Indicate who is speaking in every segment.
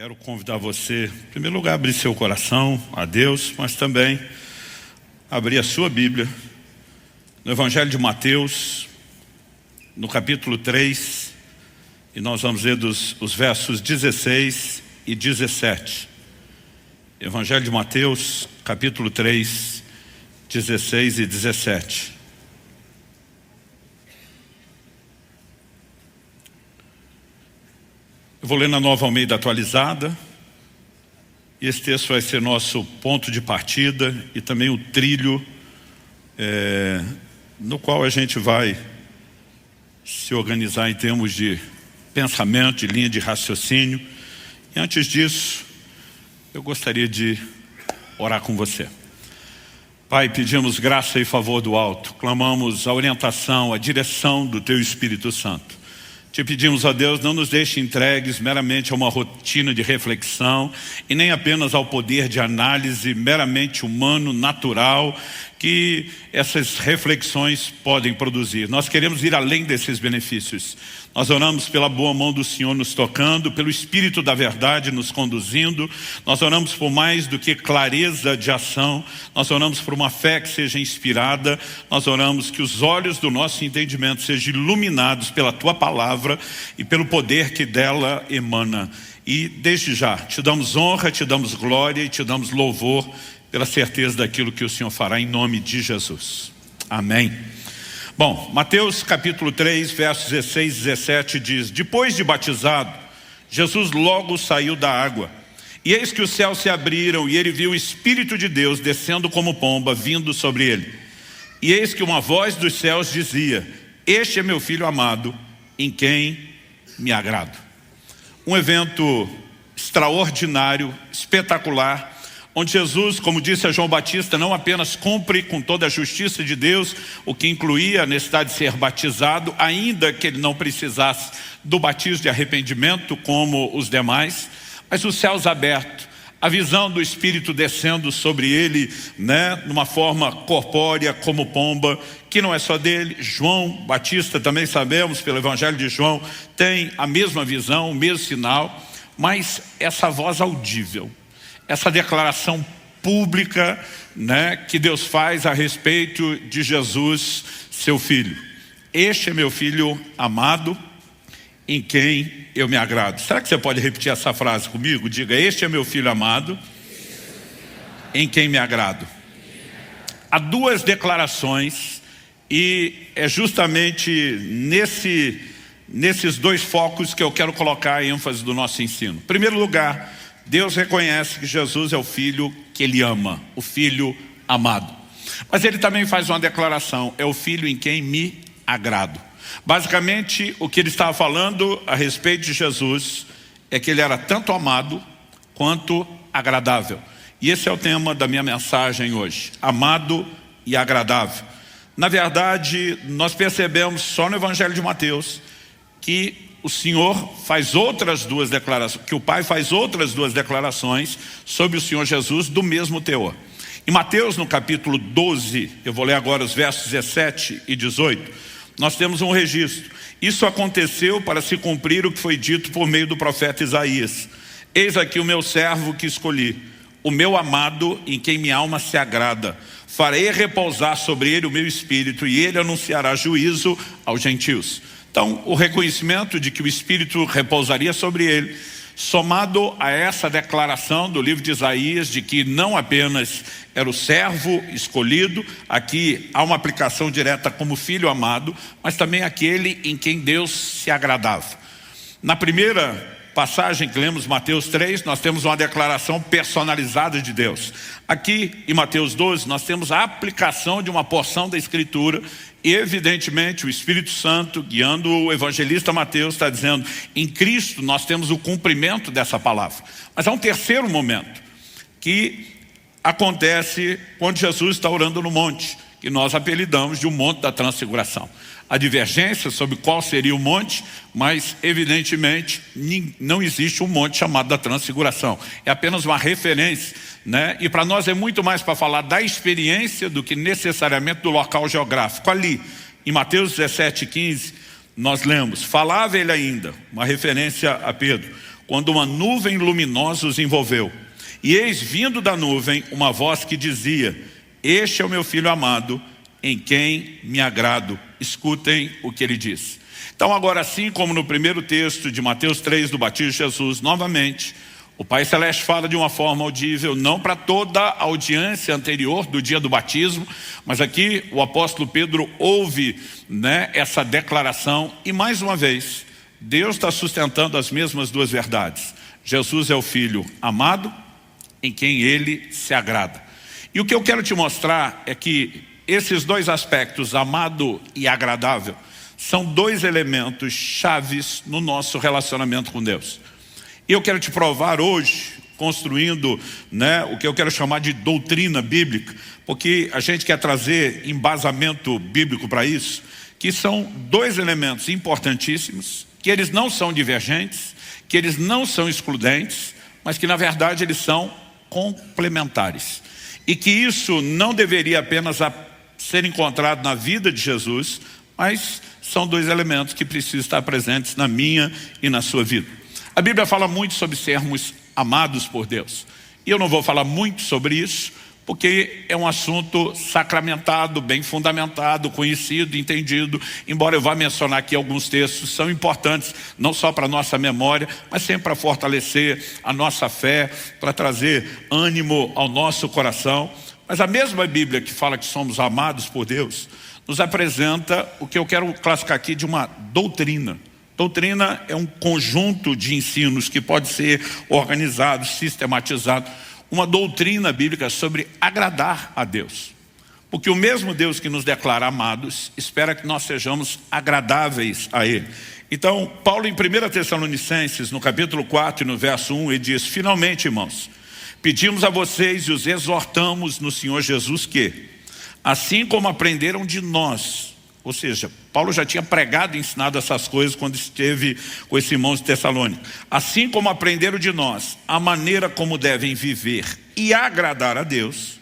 Speaker 1: Quero convidar você, em primeiro lugar, a abrir seu coração a Deus, mas também abrir a sua Bíblia no Evangelho de Mateus, no capítulo 3, e nós vamos ler os versos 16 e 17. Evangelho de Mateus, capítulo 3, 16 e 17. Eu vou ler na Nova Almeida Atualizada, e esse texto vai ser nosso ponto de partida e também o trilho no qual a gente vai se organizar em termos de pensamento, de linha de raciocínio. E antes disso, eu gostaria de orar com você. Pai, pedimos graça e favor do alto, clamamos a orientação, a direção do Teu Espírito Santo. Te pedimos, ó Deus, não nos deixe entregues meramente a uma rotina de reflexão e nem apenas ao poder de análise meramente humano, natural, que essas reflexões podem produzir. Nós queremos ir além desses benefícios. Nós oramos pela boa mão do Senhor nos tocando, pelo Espírito da verdade nos conduzindo. Nós oramos por mais do que clareza de ação. Nós oramos por uma fé que seja inspirada. Nós oramos que os olhos do nosso entendimento sejam iluminados pela Tua palavra e pelo poder que dela emana. E desde já, Te damos honra, Te damos glória e Te damos louvor pela certeza daquilo que o Senhor fará em nome de Jesus. Amém. Bom, Mateus capítulo 3, versos 16 e 17 diz: depois de batizado, Jesus logo saiu da água. E eis que os céus se abriram, e ele viu o Espírito de Deus descendo como pomba, vindo sobre ele. E eis que uma voz dos céus dizia: este é meu Filho amado, em quem me agrado. Um evento extraordinário, espetacular, onde Jesus, como disse a João Batista, não apenas cumpre com toda a justiça de Deus, o que incluía a necessidade de ser batizado, ainda que ele não precisasse do batismo de arrependimento como os demais, mas os céus abertos, a visão do Espírito descendo sobre ele, numa forma corpórea como pomba, que não é só dele. João Batista, também sabemos pelo Evangelho de João, tem a mesma visão, o mesmo sinal, mas essa voz audível, essa declaração pública, que Deus faz a respeito de Jesus, seu Filho. Este é meu Filho amado, em quem eu me agrado. Será que você pode repetir essa frase comigo? Diga: este é meu Filho amado, em quem me agrado. Há duas declarações, e é justamente nesses dois focos que eu quero colocar a ênfase do nosso ensino. Em primeiro lugar, Deus reconhece que Jesus é o Filho que Ele ama, o Filho amado. Mas Ele também faz uma declaração: é o Filho em quem me agrado. Basicamente, o que Ele estava falando a respeito de Jesus é que Ele era tanto amado quanto agradável. E esse é o tema da minha mensagem hoje: amado e agradável. Na verdade, nós percebemos só no Evangelho de Mateus que o Senhor faz outras duas declarações, que o Pai faz outras duas declarações sobre o Senhor Jesus do mesmo teor. Em Mateus, no capítulo 12, eu vou ler agora os versos 17 e 18, nós temos um registro. Isso aconteceu para se cumprir o que foi dito por meio do profeta Isaías: eis aqui o meu servo que escolhi, o meu amado, em quem minha alma se agrada. Farei repousar sobre ele o meu espírito, e ele anunciará juízo aos gentios. Então, o reconhecimento de que o Espírito repousaria sobre ele, somado a essa declaração do livro de Isaías, de que não apenas era o servo escolhido, aqui há uma aplicação direta como filho amado, mas também aquele em quem Deus se agradava. Na primeira passagem que lemos, Mateus 3, nós temos uma declaração personalizada de Deus. Aqui em Mateus 12, nós temos a aplicação de uma porção da Escritura. E evidentemente o Espírito Santo, guiando o evangelista Mateus, está dizendo: em Cristo nós temos o cumprimento dessa palavra. Mas há um terceiro momento que acontece quando Jesus está orando no monte, que nós apelidamos de o monte da transfiguração. Há divergência sobre qual seria o monte, mas evidentemente não existe um monte chamado da transfiguração. É apenas uma referência, E para nós é muito mais para falar da experiência do que necessariamente do local geográfico. Ali, em Mateus 17, 15, nós lemos: falava ele ainda, uma referência a Pedro, quando uma nuvem luminosa os envolveu. E eis vindo da nuvem uma voz que dizia: este é o meu filho amado, em quem me agrado. Escutem o que ele diz. Então agora, assim como no primeiro texto de Mateus 3, do batismo de Jesus, novamente, o Pai Celeste fala de uma forma audível, não para toda a audiência anterior do dia do batismo, mas aqui o apóstolo Pedro ouve, essa declaração, e mais uma vez, Deus está sustentando as mesmas duas verdades. Jesus é o Filho amado, em quem Ele se agrada. E o que eu quero te mostrar é que esses dois aspectos, amado e agradável, são dois elementos chaves no nosso relacionamento com Deus. E eu quero te provar hoje, construindo o que eu quero chamar de doutrina bíblica, porque a gente quer trazer embasamento bíblico para isso, que são dois elementos importantíssimos, que eles não são divergentes, que eles não são excludentes, mas que na verdade eles são complementares. E que isso não deveria apenas ser encontrado na vida de Jesus, mas são dois elementos que precisam estar presentes na minha e na sua vida. A Bíblia fala muito sobre sermos amados por Deus. E eu não vou falar muito sobre isso, porque é um assunto sacramentado, bem fundamentado, conhecido, entendido. Embora eu vá mencionar aqui alguns textos, são importantes, não só para a nossa memória, mas sempre para fortalecer a nossa fé, para trazer ânimo ao nosso coração. Mas a mesma Bíblia que fala que somos amados por Deus, nos apresenta o que eu quero classificar aqui de uma doutrina. Doutrina é um conjunto de ensinos que pode ser organizado, sistematizado. Uma doutrina bíblica sobre agradar a Deus. Porque o mesmo Deus que nos declara amados, espera que nós sejamos agradáveis a Ele. Então, Paulo em 1 Tessalonicenses, no capítulo 4 e no verso 1, ele diz: finalmente, irmãos, pedimos a vocês e os exortamos no Senhor Jesus que, assim como aprenderam de nós, ou seja, Paulo já tinha pregado e ensinado essas coisas quando esteve com esses irmãos de Tessalônica. Assim como aprenderam de nós a maneira como devem viver e agradar a Deus,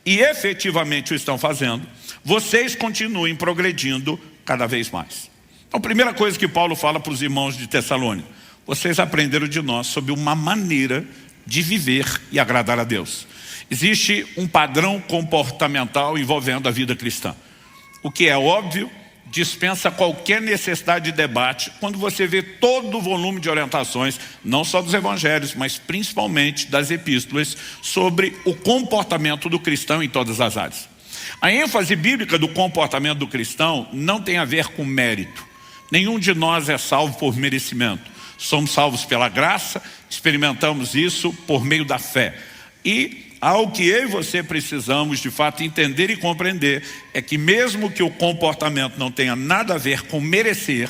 Speaker 1: e efetivamente o estão fazendo, vocês continuem progredindo cada vez mais. Então, a primeira coisa que Paulo fala para os irmãos de Tessalônica: vocês aprenderam de nós sobre uma maneira de viver e agradar a Deus. Existe um padrão comportamental envolvendo a vida cristã. O que é óbvio, dispensa qualquer necessidade de debate quando você vê todo o volume de orientações, não só dos evangelhos, mas principalmente das epístolas, sobre o comportamento do cristão em todas as áreas. A ênfase bíblica do comportamento do cristão não tem a ver com mérito. Nenhum de nós é salvo por merecimento. Somos salvos pela graça, experimentamos isso por meio da fé. E ao que eu e você precisamos de fato entender e compreender é que mesmo que o comportamento não tenha nada a ver com merecer,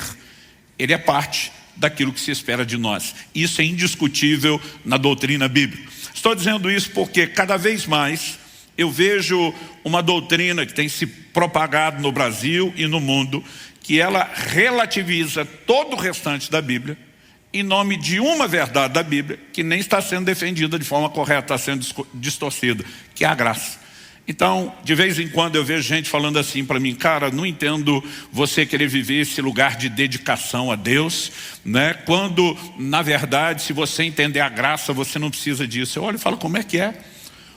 Speaker 1: ele é parte daquilo que se espera de nós. Isso é indiscutível na doutrina bíblica. Estou dizendo isso porque cada vez mais eu vejo uma doutrina que tem se propagado no Brasil e no mundo, que ela relativiza todo o restante da Bíblia em nome de uma verdade da Bíblia que nem está sendo defendida de forma correta, está sendo distorcida, que é a graça. Então, de vez em quando eu vejo gente falando assim para mim: cara, não entendo você querer viver esse lugar de dedicação a Deus, quando, na verdade, se você entender a graça, você não precisa disso. Eu olho e falo: como é que é?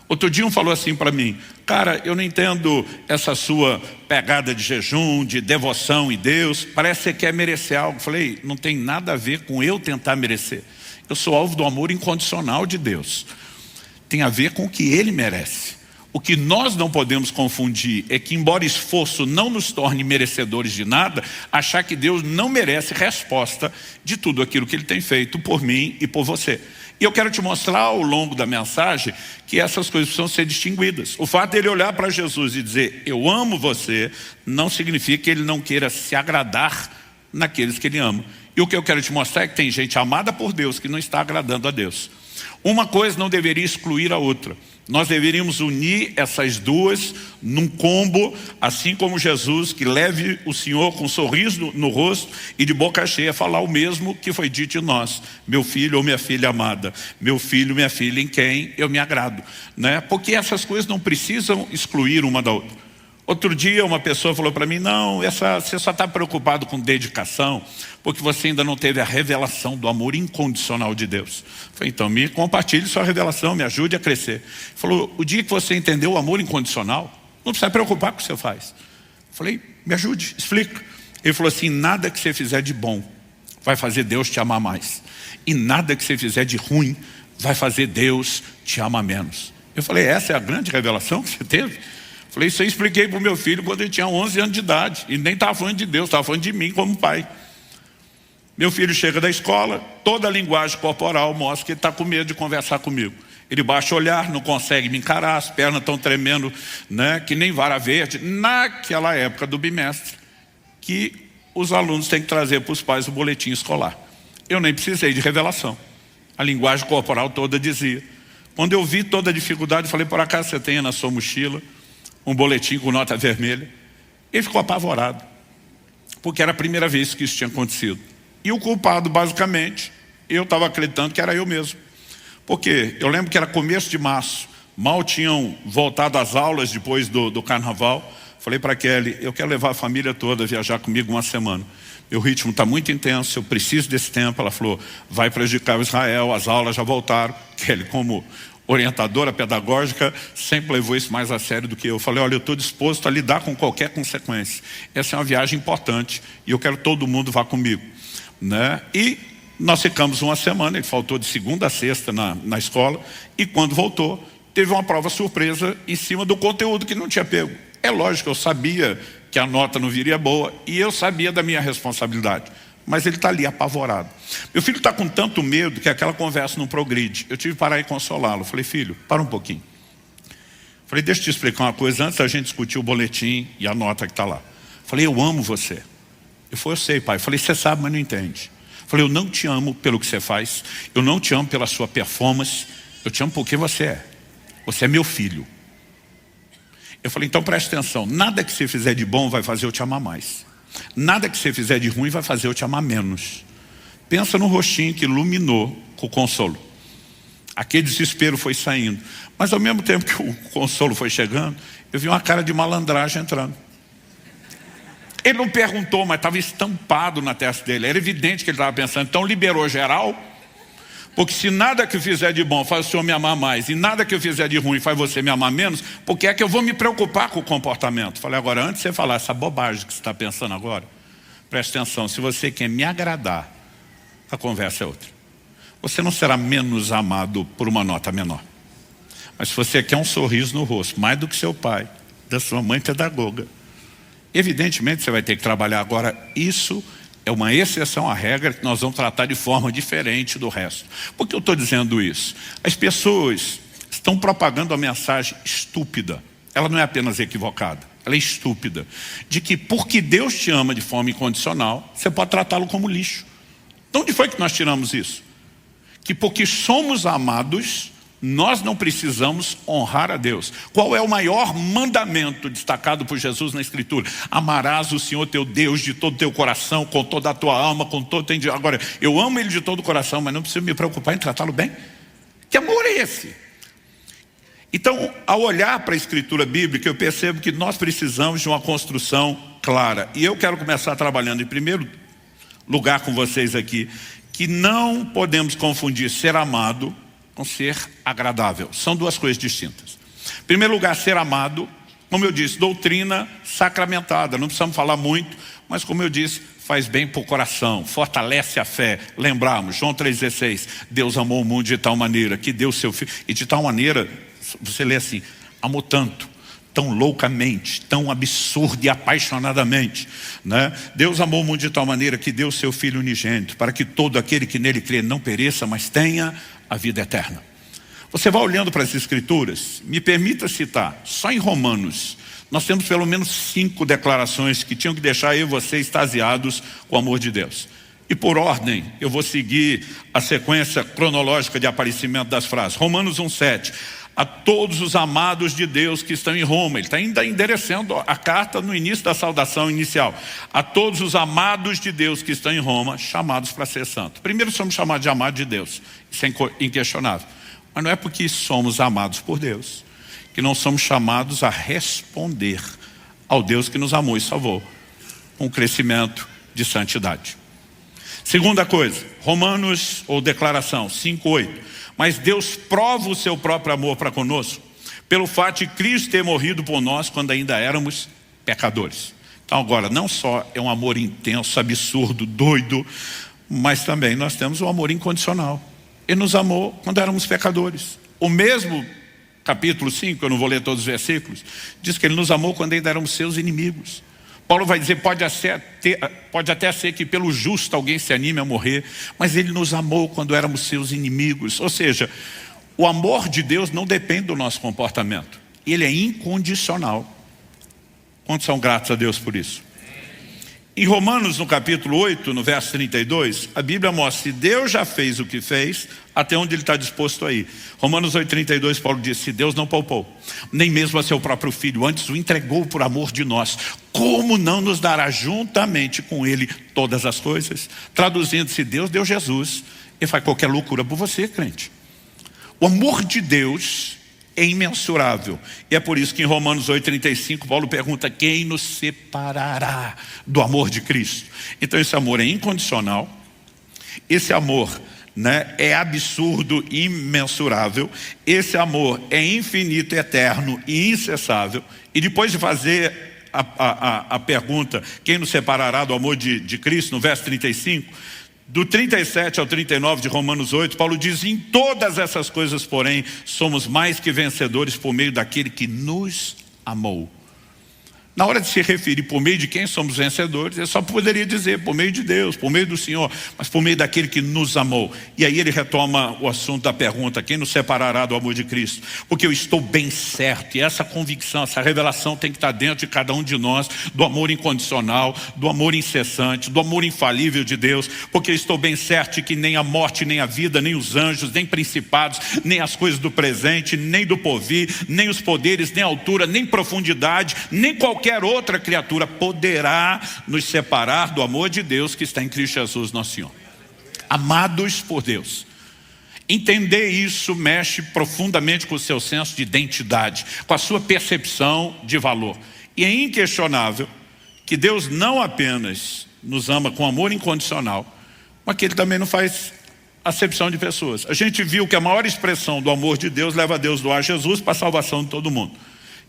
Speaker 1: Outro dia um falou assim para mim: cara, eu não entendo essa sua pegada de jejum, de devoção em Deus, parece que você quer merecer algo. Eu falei: não tem nada a ver com eu tentar merecer. Eu sou alvo do amor incondicional de Deus. Tem a ver com o que Ele merece. O que nós não podemos confundir é que, embora esforço não nos torne merecedores de nada, achar que Deus não merece resposta de tudo aquilo que Ele tem feito por mim e por você. E eu quero te mostrar ao longo da mensagem que essas coisas precisam ser distinguidas. O fato dele olhar para Jesus e dizer: eu amo você, não significa que ele não queira se agradar naqueles que ele ama. E o que eu quero te mostrar é que tem gente amada por Deus que não está agradando a Deus. Uma coisa não deveria excluir a outra. Nós deveríamos unir essas duas num combo, assim como Jesus, que leve o Senhor com um sorriso no rosto e de boca cheia falar o mesmo que foi dito de nós: meu filho ou minha filha amada, meu filho, minha filha em quem eu me agrado. Porque essas coisas não precisam excluir uma da outra. Outro dia uma pessoa falou para mim, não, você só está preocupado com dedicação, porque você ainda não teve a revelação do amor incondicional de Deus. Eu falei, então me compartilhe sua revelação, me ajude a crescer. Ele falou, o dia que você entendeu o amor incondicional, não precisa preocupar com o que você faz. Eu falei, me ajude, explica. Ele falou assim, nada que você fizer de bom vai fazer Deus te amar mais. E nada que você fizer de ruim vai fazer Deus te amar menos. Eu falei, essa é a grande revelação que você teve? Eu falei, isso eu expliquei para o meu filho quando ele tinha 11 anos de idade. E nem estava falando de Deus, estava falando de mim como pai. Meu filho chega da escola, toda a linguagem corporal mostra que ele está com medo de conversar comigo. Ele baixa o olhar, não consegue me encarar, as pernas estão tremendo, né, que nem vara verde. Naquela época do bimestre, que os alunos têm que trazer para os pais o boletim escolar. Eu nem precisei de revelação. A linguagem corporal toda dizia. Quando eu vi toda a dificuldade, eu falei, por acaso você tem na sua mochila um boletim com nota vermelha? Ele ficou apavorado, porque era a primeira vez que isso tinha acontecido. E o culpado, basicamente, eu estava acreditando que era eu mesmo. Porque eu lembro que era começo de março, mal tinham voltado às aulas depois do carnaval. Falei para a Kelly, eu quero levar a família toda a viajar comigo uma semana. Meu ritmo está muito intenso, eu preciso desse tempo. Ela falou, vai prejudicar o Israel, as aulas já voltaram. Kelly, como orientadora pedagógica, sempre levou isso mais a sério do que eu. Falei, olha, eu estou disposto a lidar com qualquer consequência. Essa é uma viagem importante e eu quero que todo mundo vá comigo, né? E nós ficamos uma semana, ele faltou de segunda a sexta na escola, e quando voltou, teve uma prova surpresa em cima do conteúdo que não tinha pego. É lógico, eu sabia que a nota não viria boa e eu sabia da minha responsabilidade. Mas ele está ali apavorado. Meu filho está com tanto medo que aquela conversa não progride. Eu tive que parar e consolá-lo. Falei, filho, para um pouquinho. Falei, deixa eu te explicar uma coisa antes da gente discutir o boletim e a nota que está lá. Falei, eu amo você. Ele falou, eu sei, pai. Falei, você sabe, mas não entende. Falei, eu não te amo pelo que você faz. Eu não te amo pela sua performance. Eu te amo porque você é. Você é meu filho. Eu falei, então preste atenção. Nada que você fizer de bom vai fazer eu te amar mais. Nada que você fizer de ruim vai fazer eu te amar menos. Pensa no rostinho que iluminou com o consolo. Aquele desespero foi saindo. Mas ao mesmo tempo que o consolo foi chegando, eu vi uma cara de malandragem entrando. Ele não perguntou, mas estava estampado na testa dele. Era evidente que ele estava pensando, então liberou geral. Porque se nada que eu fizer de bom faz o senhor me amar mais, e nada que eu fizer de ruim faz você me amar menos, porque é que eu vou me preocupar com o comportamento? Falei, agora, antes de você falar essa bobagem que você está pensando agora, preste atenção, se você quer me agradar, a conversa é outra. Você não será menos amado por uma nota menor. Mas se você quer um sorriso no rosto, mais do que seu pai, da sua mãe pedagoga, evidentemente você vai ter que trabalhar agora isso. É uma exceção à regra que nós vamos tratar de forma diferente do resto. Por que eu estou dizendo isso? As pessoas estão propagando a mensagem estúpida. Ela não é apenas equivocada, ela é estúpida. De que porque Deus te ama de forma incondicional, você pode tratá-lo como lixo. De onde foi que nós tiramos isso? Que porque somos amados, nós não precisamos honrar a Deus. Qual é o maior mandamento destacado por Jesus na Escritura? Amarás o Senhor teu Deus de todo o teu coração, com toda a tua alma, com todo o teu entendimento. Agora, eu amo Ele de todo o coração, mas não preciso me preocupar em tratá-lo bem? Que amor é esse? Então, ao olhar para a Escritura bíblica, eu percebo que nós precisamos de uma construção clara. E eu quero começar trabalhando em primeiro lugar com vocês aqui, que não podemos confundir ser amado com ser agradável. São duas coisas distintas. Em primeiro lugar, ser amado, como eu disse, doutrina sacramentada. Não precisamos falar muito, mas como eu disse, faz bem para o coração, fortalece a fé. Lembramos, João 3,16, Deus amou o mundo de tal maneira que deu seu filho. E de tal maneira, você lê assim, amou tanto, tão loucamente, tão absurdo e apaixonadamente, né? Deus amou o mundo de tal maneira que deu seu Filho unigênito, para que todo aquele que nele crê não pereça, mas tenha a vida eterna. Você vai olhando para as Escrituras, me permita citar, só em Romanos, nós temos pelo menos 5 declarações que tinham que deixar eu e você extasiados com o amor de Deus. E por ordem, eu vou seguir a sequência cronológica de aparecimento das frases. Romanos 1,7. A todos os amados de Deus que estão em Roma. Ele está ainda endereçando a carta no início da saudação inicial. A todos os amados de Deus que estão em Roma, chamados para ser santos. Primeiro somos chamados de amados de Deus. Isso é inquestionável. Mas não é porque somos amados por Deus que não somos chamados a responder ao Deus que nos amou e salvou, com um crescimento de santidade. Segunda coisa, Romanos, ou declaração 5:8. Mas Deus prova o seu próprio amor para conosco, pelo fato de Cristo ter morrido por nós quando ainda éramos pecadores. Então agora, não só é um amor intenso, absurdo, doido, mas também nós temos um amor incondicional. Ele nos amou quando éramos pecadores. O mesmo capítulo 5, eu não vou ler todos os versículos, diz que Ele nos amou quando ainda éramos seus inimigos. Paulo vai dizer, pode até ser que pelo justo alguém se anime a morrer, mas Ele nos amou quando éramos seus inimigos. Ou seja, o amor de Deus não depende do nosso comportamento. Ele é incondicional. Quantos são gratos a Deus por isso? Em Romanos, no capítulo 8, no verso 32, a Bíblia mostra, se Deus já fez o que fez, até onde Ele está disposto a ir. Romanos 8:32, Paulo diz, se Deus não poupou, nem mesmo a seu próprio Filho, antes o entregou por amor de nós, como não nos dará juntamente com Ele todas as coisas? Traduzindo, se Deus deu Jesus, Ele faz qualquer loucura por você, crente. O amor de Deus é imensurável. E é por isso que em Romanos 8:35 Paulo pergunta, quem nos separará do amor de Cristo? Então esse amor é incondicional, esse amor, é absurdo, imensurável, esse amor é infinito, eterno e incessável. E depois de fazer a pergunta, quem nos separará do amor de Cristo, no verso 35, do 37 ao 39 de Romanos 8, Paulo diz, em todas essas coisas, porém, somos mais que vencedores por meio daquele que nos amou. Na hora de se referir por meio de quem somos vencedores, ele só poderia dizer por meio de Deus, por meio do Senhor, mas por meio daquele que nos amou. E aí ele retoma o assunto da pergunta, quem nos separará do amor de Cristo? Porque eu estou bem certo, e essa convicção, essa revelação tem que estar dentro de cada um de nós, do amor incondicional, do amor incessante, do amor infalível de Deus, porque eu estou bem certo de que nem a morte, nem a vida, nem os anjos, nem principados, nem as coisas do presente, nem do porvir, nem os poderes, nem a altura, nem profundidade, nem qualquer outra criatura poderá nos separar do amor de Deus que está em Cristo Jesus, nosso Senhor. Amados por Deus. Entender isso mexe profundamente com o seu senso de identidade, com a sua percepção de valor. E é inquestionável que Deus não apenas nos ama com amor incondicional, mas que Ele também não faz acepção de pessoas. A gente viu que a maior expressão do amor de Deus leva a Deus doar Jesus para a salvação de todo mundo.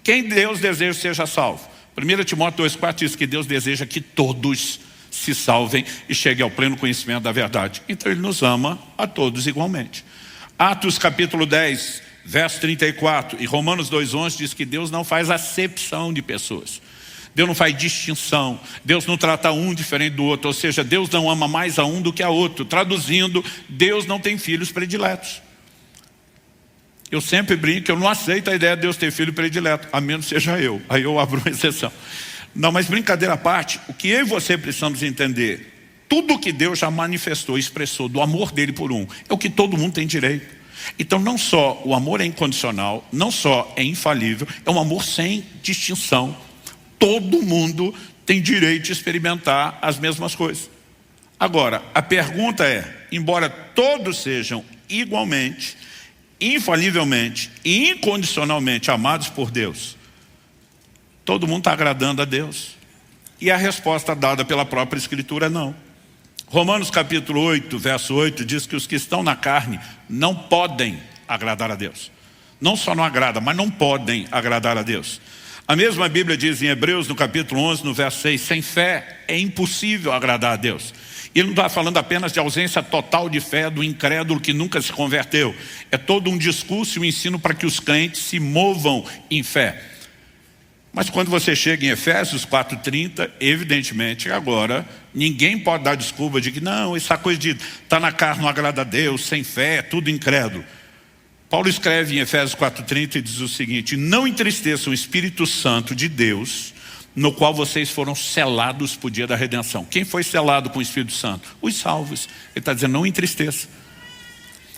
Speaker 1: Quem Deus deseja seja salvo. 1 Timóteo 2,4 diz que Deus deseja que todos se salvem e cheguem ao pleno conhecimento da verdade. Então Ele nos ama a todos igualmente. Atos capítulo 10, verso 34 e Romanos 2,11 diz que Deus não faz acepção de pessoas. Deus não faz distinção. Deus não trata um diferente do outro. Ou seja, Deus não ama mais a um do que a outro. Traduzindo, Deus não tem filhos prediletos. Eu sempre brinco que eu não aceito a ideia de Deus ter filho predileto, a menos seja eu. Aí eu abro uma exceção. Não, mas brincadeira à parte, o que eu e você precisamos entender, tudo que Deus já manifestou, expressou do amor dele por um, é o que todo mundo tem direito. Então não só o amor é incondicional, não só é infalível, é um amor sem distinção. Todo mundo tem direito de experimentar as mesmas coisas. Agora, a pergunta é, embora todos sejam igualmente, infalivelmente e incondicionalmente amados por Deus, todo mundo está agradando a Deus? E a resposta dada pela própria Escritura é não. Romanos capítulo 8, verso 8 diz que os que estão na carne não podem agradar a Deus. Não só não agrada, mas não podem agradar a Deus. A mesma Bíblia diz em Hebreus no capítulo 11, no verso 6, sem fé é impossível agradar a Deus. E ele não está falando apenas de ausência total de fé do incrédulo que nunca se converteu. É todo um discurso e um ensino para que os crentes se movam em fé. Mas quando você chega em Efésios 4:30, evidentemente agora ninguém pode dar desculpa de que não, essa coisa de estar na carne não agrada a Deus, sem fé, é tudo incrédulo. Paulo escreve em Efésios 4:30 e diz o seguinte, não entristeçam o Espírito Santo de Deus, no qual vocês foram selados para o dia da redenção. Quem foi selado com o Espírito Santo? Os salvos. Ele está dizendo, não entristeça.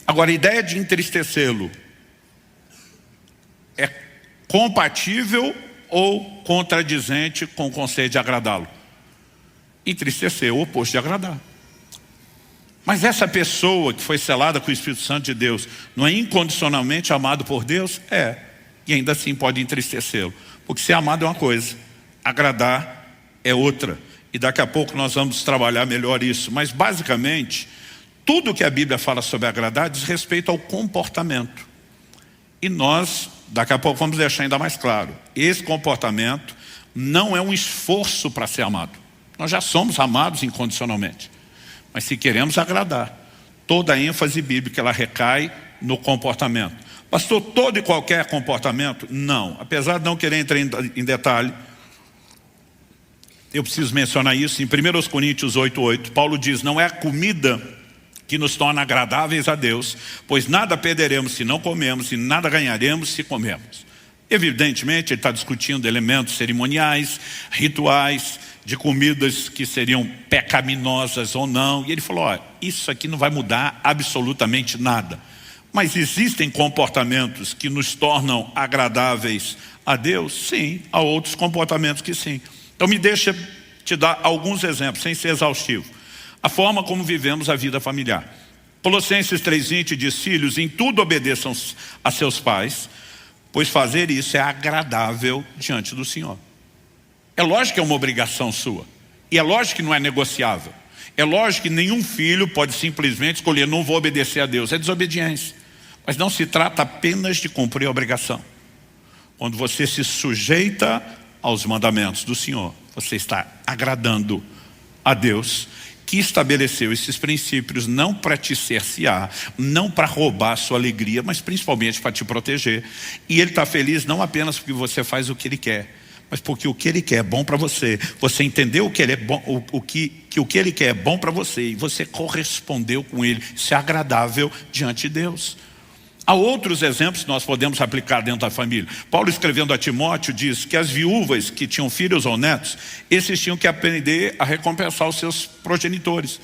Speaker 1: Agora, a ideia de entristecê-lo é compatível ou contradizente com o conceito de agradá-lo? Entristecer é o oposto de agradar. Mas essa pessoa que foi selada com o Espírito Santo de Deus, não é incondicionalmente amado por Deus? É. E ainda assim pode entristecê-lo. Porque ser amado é uma coisa, agradar é outra. E daqui a pouco nós vamos trabalhar melhor isso. Mas basicamente, tudo que a Bíblia fala sobre agradar diz respeito ao comportamento. E nós, daqui a pouco vamos deixar ainda mais claro, esse comportamento não é um esforço para ser amado. Nós já somos amados incondicionalmente. Mas se queremos agradar, toda a ênfase bíblica ela recai no comportamento. Pastor, todo e qualquer comportamento? Não. Apesar de não querer entrar em detalhe, eu preciso mencionar isso. Em 1 Coríntios 8:8, Paulo diz, não é a comida que nos torna agradáveis a Deus, pois nada perderemos se não comemos e nada ganharemos se comemos. Evidentemente, ele está discutindo elementos cerimoniais, rituais, de comidas que seriam pecaminosas ou não. E ele falou, olha, isso aqui não vai mudar absolutamente nada. Mas existem comportamentos que nos tornam agradáveis a Deus? Sim, há outros comportamentos que sim. Então me deixa te dar alguns exemplos, sem ser exaustivo. A forma como vivemos a vida familiar. Colossenses 3:20 diz, filhos, em tudo obedeçam a seus pais, pois fazer isso é agradável diante do Senhor. É lógico que é uma obrigação sua. E é lógico que não é negociável. É lógico que nenhum filho pode simplesmente escolher, não vou obedecer a Deus. É desobediência. Mas não se trata apenas de cumprir a obrigação. Quando você se sujeita aos mandamentos do Senhor, você está agradando a Deus, que estabeleceu esses princípios não para te cercear, não para roubar a sua alegria, mas principalmente para te proteger. E Ele está feliz não apenas porque você faz o que Ele quer, mas porque o que Ele quer é bom para você. Você entendeu que Ele é bom, o que Ele quer é bom para você, e você correspondeu com Ele. Isso é agradável diante de Deus. Há outros exemplos que nós podemos aplicar dentro da família. Paulo, escrevendo a Timóteo, diz que as viúvas que tinham filhos ou netos, esses tinham que aprender a recompensar os seus progenitores.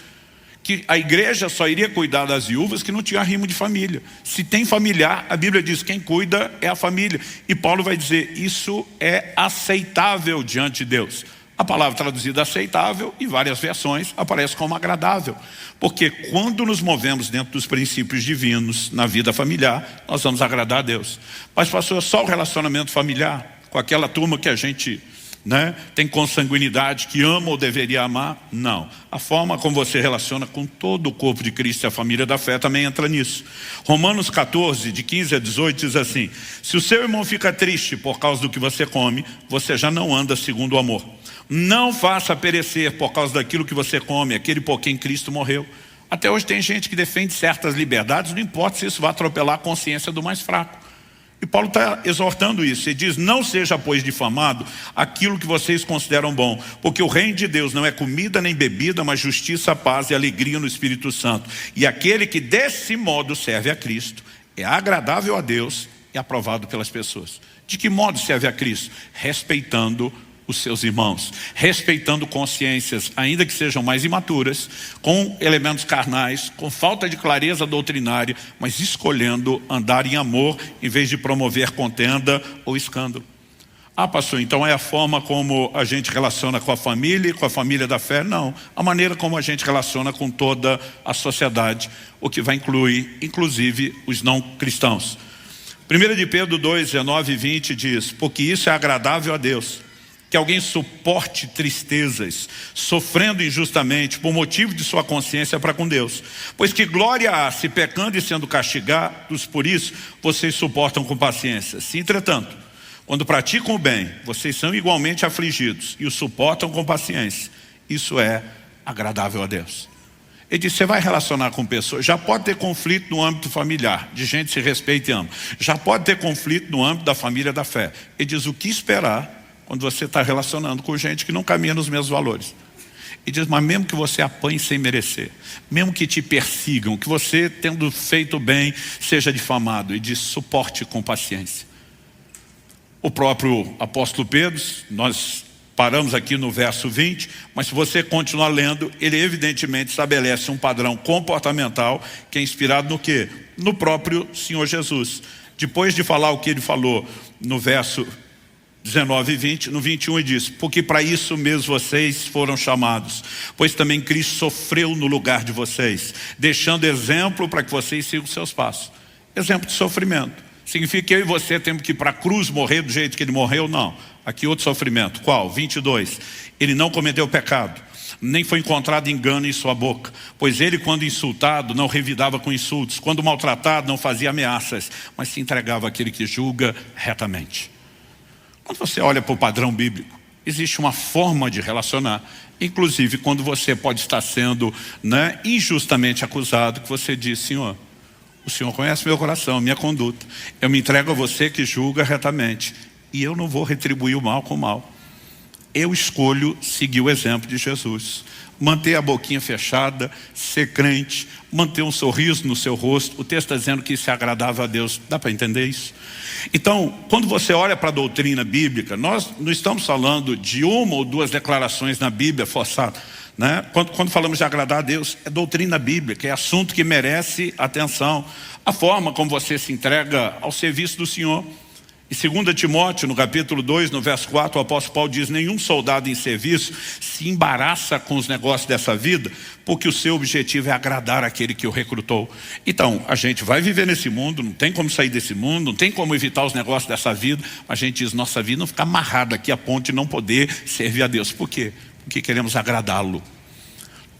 Speaker 1: Que a igreja só iria cuidar das viúvas que não tinham arrimo de família. Se tem familiar, a Bíblia diz que quem cuida é a família. E Paulo vai dizer, isso é aceitável diante de Deus. A palavra traduzida aceitável, em várias versões, aparece como agradável. Porque quando nos movemos dentro dos princípios divinos na vida familiar, nós vamos agradar a Deus. Mas pastor, só o relacionamento familiar, com aquela turma que a gente tem consanguinidade, que ama ou deveria amar? Não. A forma como você relaciona com todo o corpo de Cristo e a família da fé também entra nisso. Romanos 14, de 15 a 18, diz assim, se o seu irmão fica triste por causa do que você come, você já não anda segundo o amor. Não faça perecer por causa daquilo que você come, aquele por quem Cristo morreu. Até hoje tem gente que defende certas liberdades, não importa se isso vai atropelar a consciência do mais fraco. E Paulo está exortando isso. Ele diz, não seja, pois, difamado aquilo que vocês consideram bom, porque o reino de Deus não é comida nem bebida, mas justiça, paz e alegria no Espírito Santo. E aquele que desse modo serve a Cristo é agradável a Deus e aprovado pelas pessoas. De que modo serve a Cristo? Respeitando os seus irmãos, respeitando consciências, ainda que sejam mais imaturas, com elementos carnais, com falta de clareza doutrinária, mas escolhendo andar em amor, em vez de promover contenda ou escândalo. Ah, pastor, então é a forma como a gente relaciona com a família e com a família da fé? Não, a maneira como a gente relaciona com toda a sociedade, o que vai incluir, inclusive, os não cristãos. 1 de Pedro 2, 19 e 20 diz, porque isso é agradável a Deus, que alguém suporte tristezas, sofrendo injustamente por motivo de sua consciência para com Deus. Pois que glória há se pecando e sendo castigados por isso, vocês suportam com paciência. Se entretanto, quando praticam o bem, vocês são igualmente afligidos e o suportam com paciência, isso é agradável a Deus. Ele diz, você vai relacionar com pessoas, já pode ter conflito no âmbito familiar, de gente que se respeita e ama. Já pode ter conflito no âmbito da família da fé. Ele diz, o que esperar quando você está relacionando com gente que não caminha nos mesmos valores? E diz, mas mesmo que você apanhe sem merecer, mesmo que te persigam, que você, tendo feito bem, seja difamado, e diz, suporte com paciência. O próprio apóstolo Pedro, nós paramos aqui no verso 20, mas se você continuar lendo, ele evidentemente estabelece um padrão comportamental que é inspirado no quê? No próprio Senhor Jesus. Depois de falar o que ele falou no verso 19 e 20, no 21 ele diz, porque para isso mesmo vocês foram chamados, pois também Cristo sofreu no lugar de vocês, deixando exemplo para que vocês sigam os seus passos. Exemplo de sofrimento. Significa que eu e você temos que ir para a cruz morrer do jeito que ele morreu? Não. Aqui outro sofrimento. Qual? 22. Ele não cometeu pecado, nem foi encontrado engano em sua boca. Pois ele, quando insultado, não revidava com insultos. Quando maltratado, não fazia ameaças, mas se entregava àquele que julga retamente. Quando você olha para o padrão bíblico, existe uma forma de relacionar. Inclusive, quando você pode estar sendo injustamente acusado, que você diz: Senhor, o Senhor conhece meu coração, minha conduta. Eu me entrego a você que julga retamente. E eu não vou retribuir o mal com o mal. Eu escolho seguir o exemplo de Jesus. Manter a boquinha fechada, ser crente, manter um sorriso no seu rosto. O texto está dizendo que isso é agradável a Deus. Dá para entender isso? Então, quando você olha para a doutrina bíblica, nós não estamos falando de uma ou duas declarações na Bíblia forçadas. Quando falamos de agradar a Deus, é doutrina bíblica, é assunto que merece atenção. A forma como você se entrega ao serviço do Senhor. Em 2 Timóteo, no capítulo 2, no verso 4, o apóstolo Paulo diz: nenhum soldado em serviço se embaraça com os negócios dessa vida, porque o seu objetivo é agradar aquele que o recrutou. Então, a gente vai viver nesse mundo, não tem como sair desse mundo, não tem como evitar os negócios dessa vida, mas a gente diz: nossa vida não fica amarrada aqui a ponto de não poder servir a Deus. Por quê? Porque queremos agradá-lo.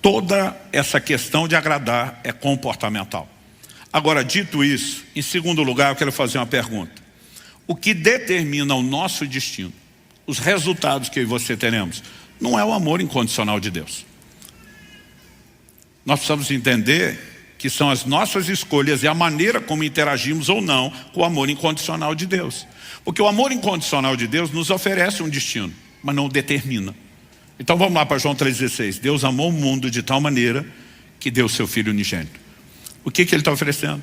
Speaker 1: Toda essa questão de agradar é comportamental. Agora, dito isso, em segundo lugar, eu quero fazer uma pergunta. O que determina o nosso destino, os resultados que eu e você teremos, não é o amor incondicional de Deus. Nós precisamos entender que são as nossas escolhas e a maneira como interagimos ou não com o amor incondicional de Deus. Porque o amor incondicional de Deus nos oferece um destino, mas não o determina. Então vamos lá para João 3,16. Deus amou o mundo de tal maneira que deu o seu Filho unigênito. O que ele está oferecendo?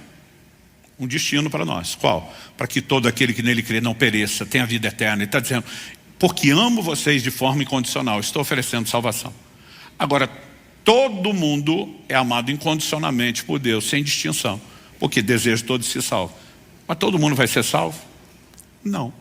Speaker 1: Um destino para nós. Qual? Para que todo aquele que nele crê não pereça, tenha vida eterna. Ele está dizendo: porque amo vocês de forma incondicional, estou oferecendo salvação. Agora, todo mundo é amado incondicionalmente por Deus, sem distinção, porque deseja todos se salvem. Mas todo mundo vai ser salvo? Não.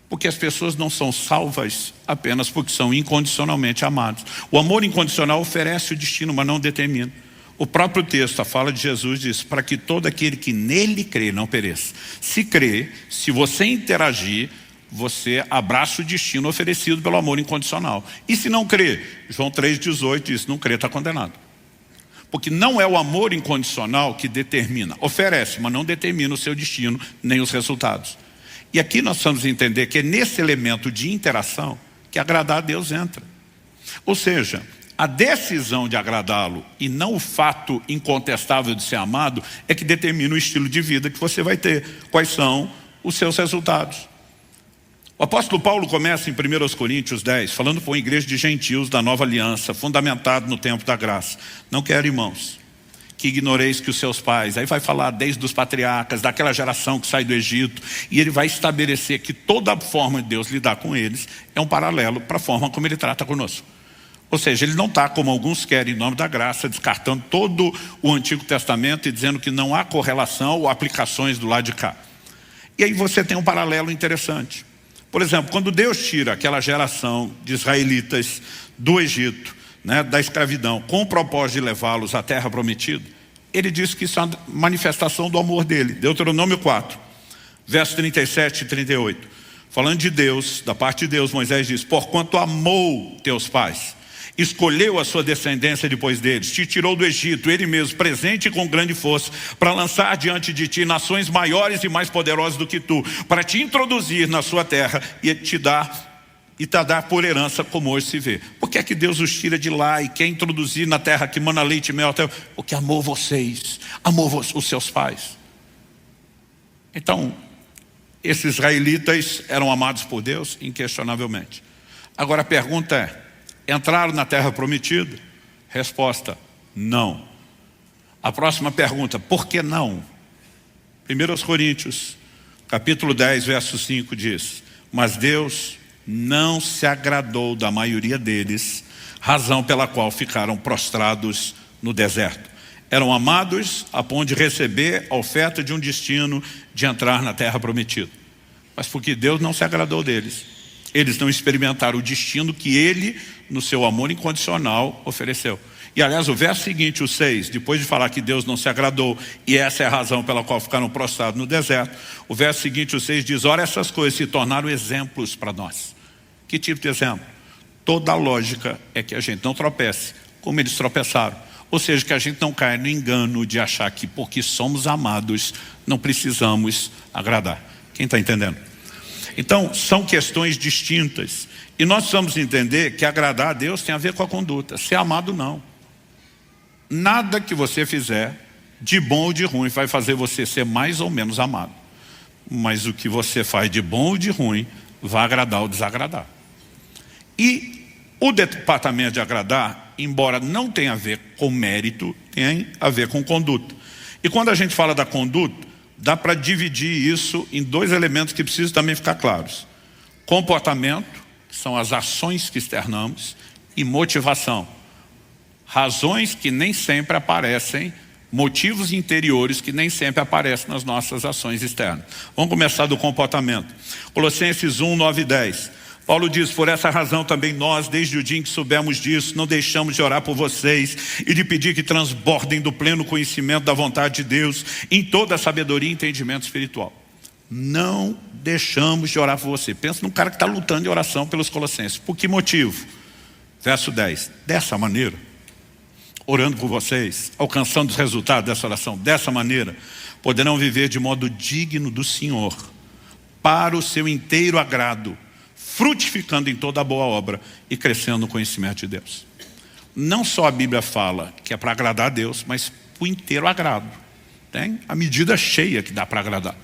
Speaker 1: Porque as pessoas não são salvas apenas porque são incondicionalmente amados. O amor incondicional oferece o destino, mas não determina. O próprio texto, a fala de Jesus diz: para que todo aquele que nele crê não pereça. Se crê, se você interagir, você abraça o destino oferecido pelo amor incondicional. E se não crê, João 3,18 diz: não crê, está condenado. Porque não é o amor incondicional que determina, oferece, mas não determina o seu destino, nem os resultados. E aqui nós precisamos entender que é nesse elemento de interação que agradar a Deus entra. Ou seja, a decisão de agradá-lo e não o fato incontestável de ser amado é que determina o estilo de vida que você vai ter. Quais são os seus resultados? O apóstolo Paulo começa em 1 Coríntios 10, falando para uma igreja de gentios da nova aliança, fundamentado no tempo da graça. Não quero, irmãos, que ignoreis que os seus pais, aí vai falar desde os patriarcas, daquela geração que sai do Egito, e ele vai estabelecer que toda a forma de Deus lidar com eles é um paralelo para a forma como ele trata conosco. Ou seja, ele não está, como alguns querem, em nome da graça, descartando todo o Antigo Testamento e dizendo que não há correlação ou aplicações do lado de cá. E aí você tem um paralelo interessante. Por exemplo, quando Deus tira aquela geração de israelitas do Egito, da escravidão, com o propósito de levá-los à terra prometida, ele diz que isso é uma manifestação do amor dele. Deuteronômio 4, versos 37 e 38. Falando de Deus, da parte de Deus, Moisés diz: porquanto amou teus pais, escolheu a sua descendência depois deles, te tirou do Egito, ele mesmo, presente com grande força, para lançar diante de ti nações maiores e mais poderosas do que tu, para te introduzir na sua terra e te dar por herança, como hoje se vê. Por que é que Deus os tira de lá e quer introduzir na terra que mana leite e mel? Porque amou vocês, amou os seus pais. Então, esses israelitas eram amados por Deus, inquestionavelmente. Agora a pergunta é: entraram na terra prometida? Resposta: não. A próxima pergunta: por que não? 1 Coríntios, capítulo 10, verso 5 diz: mas Deus não se agradou da maioria deles, razão pela qual ficaram prostrados no deserto. Eram amados a ponto de receber a oferta de um destino de entrar na terra prometida. Mas porque Deus não se agradou deles, eles não experimentaram o destino que Ele, no seu amor incondicional, ofereceu. E aliás, o verso seguinte, o 6, depois de falar que Deus não se agradou, e essa é a razão pela qual ficaram prostrados no deserto, o verso seguinte, o 6 diz, ora, essas coisas se tornaram exemplos para nós. Que tipo de exemplo? Toda a lógica é que a gente não tropece como eles tropeçaram. Ou seja, que a gente não caia no engano de achar que porque somos amados, não precisamos agradar. Quem está entendendo? Então, são questões distintas. E nós precisamos entender que agradar a Deus tem a ver com a conduta. Ser amado, não. Nada que você fizer, de bom ou de ruim, vai fazer você ser mais ou menos amado. Mas o que você faz de bom ou de ruim, vai agradar ou desagradar. E o departamento de agradar, embora não tenha a ver com mérito, tem a ver com conduta. E quando a gente fala da conduta, dá para dividir isso em dois elementos que precisam também ficar claros. Comportamento, que são as ações que externamos, e motivação. Razões que nem sempre aparecem, motivos interiores que nem sempre aparecem nas nossas ações externas. Vamos começar do comportamento. Colossenses 1, 9 e 10. Paulo diz, por essa razão também nós, desde o dia em que soubemos disso, não deixamos de orar por vocês e de pedir que transbordem do pleno conhecimento da vontade de Deus em toda a sabedoria e entendimento espiritual. Não deixamos de orar por você. Pensa num cara que está lutando em oração pelos colossenses. Por que motivo? Verso 10. Dessa maneira, orando por vocês, alcançando os resultados dessa oração, dessa maneira, poderão viver de modo digno do Senhor, para o seu inteiro agrado, frutificando em toda a boa obra e crescendo no conhecimento de Deus. Não só a Bíblia fala que é para agradar a Deus, mas para o inteiro agrado. Tem a medida cheia que dá para agradar.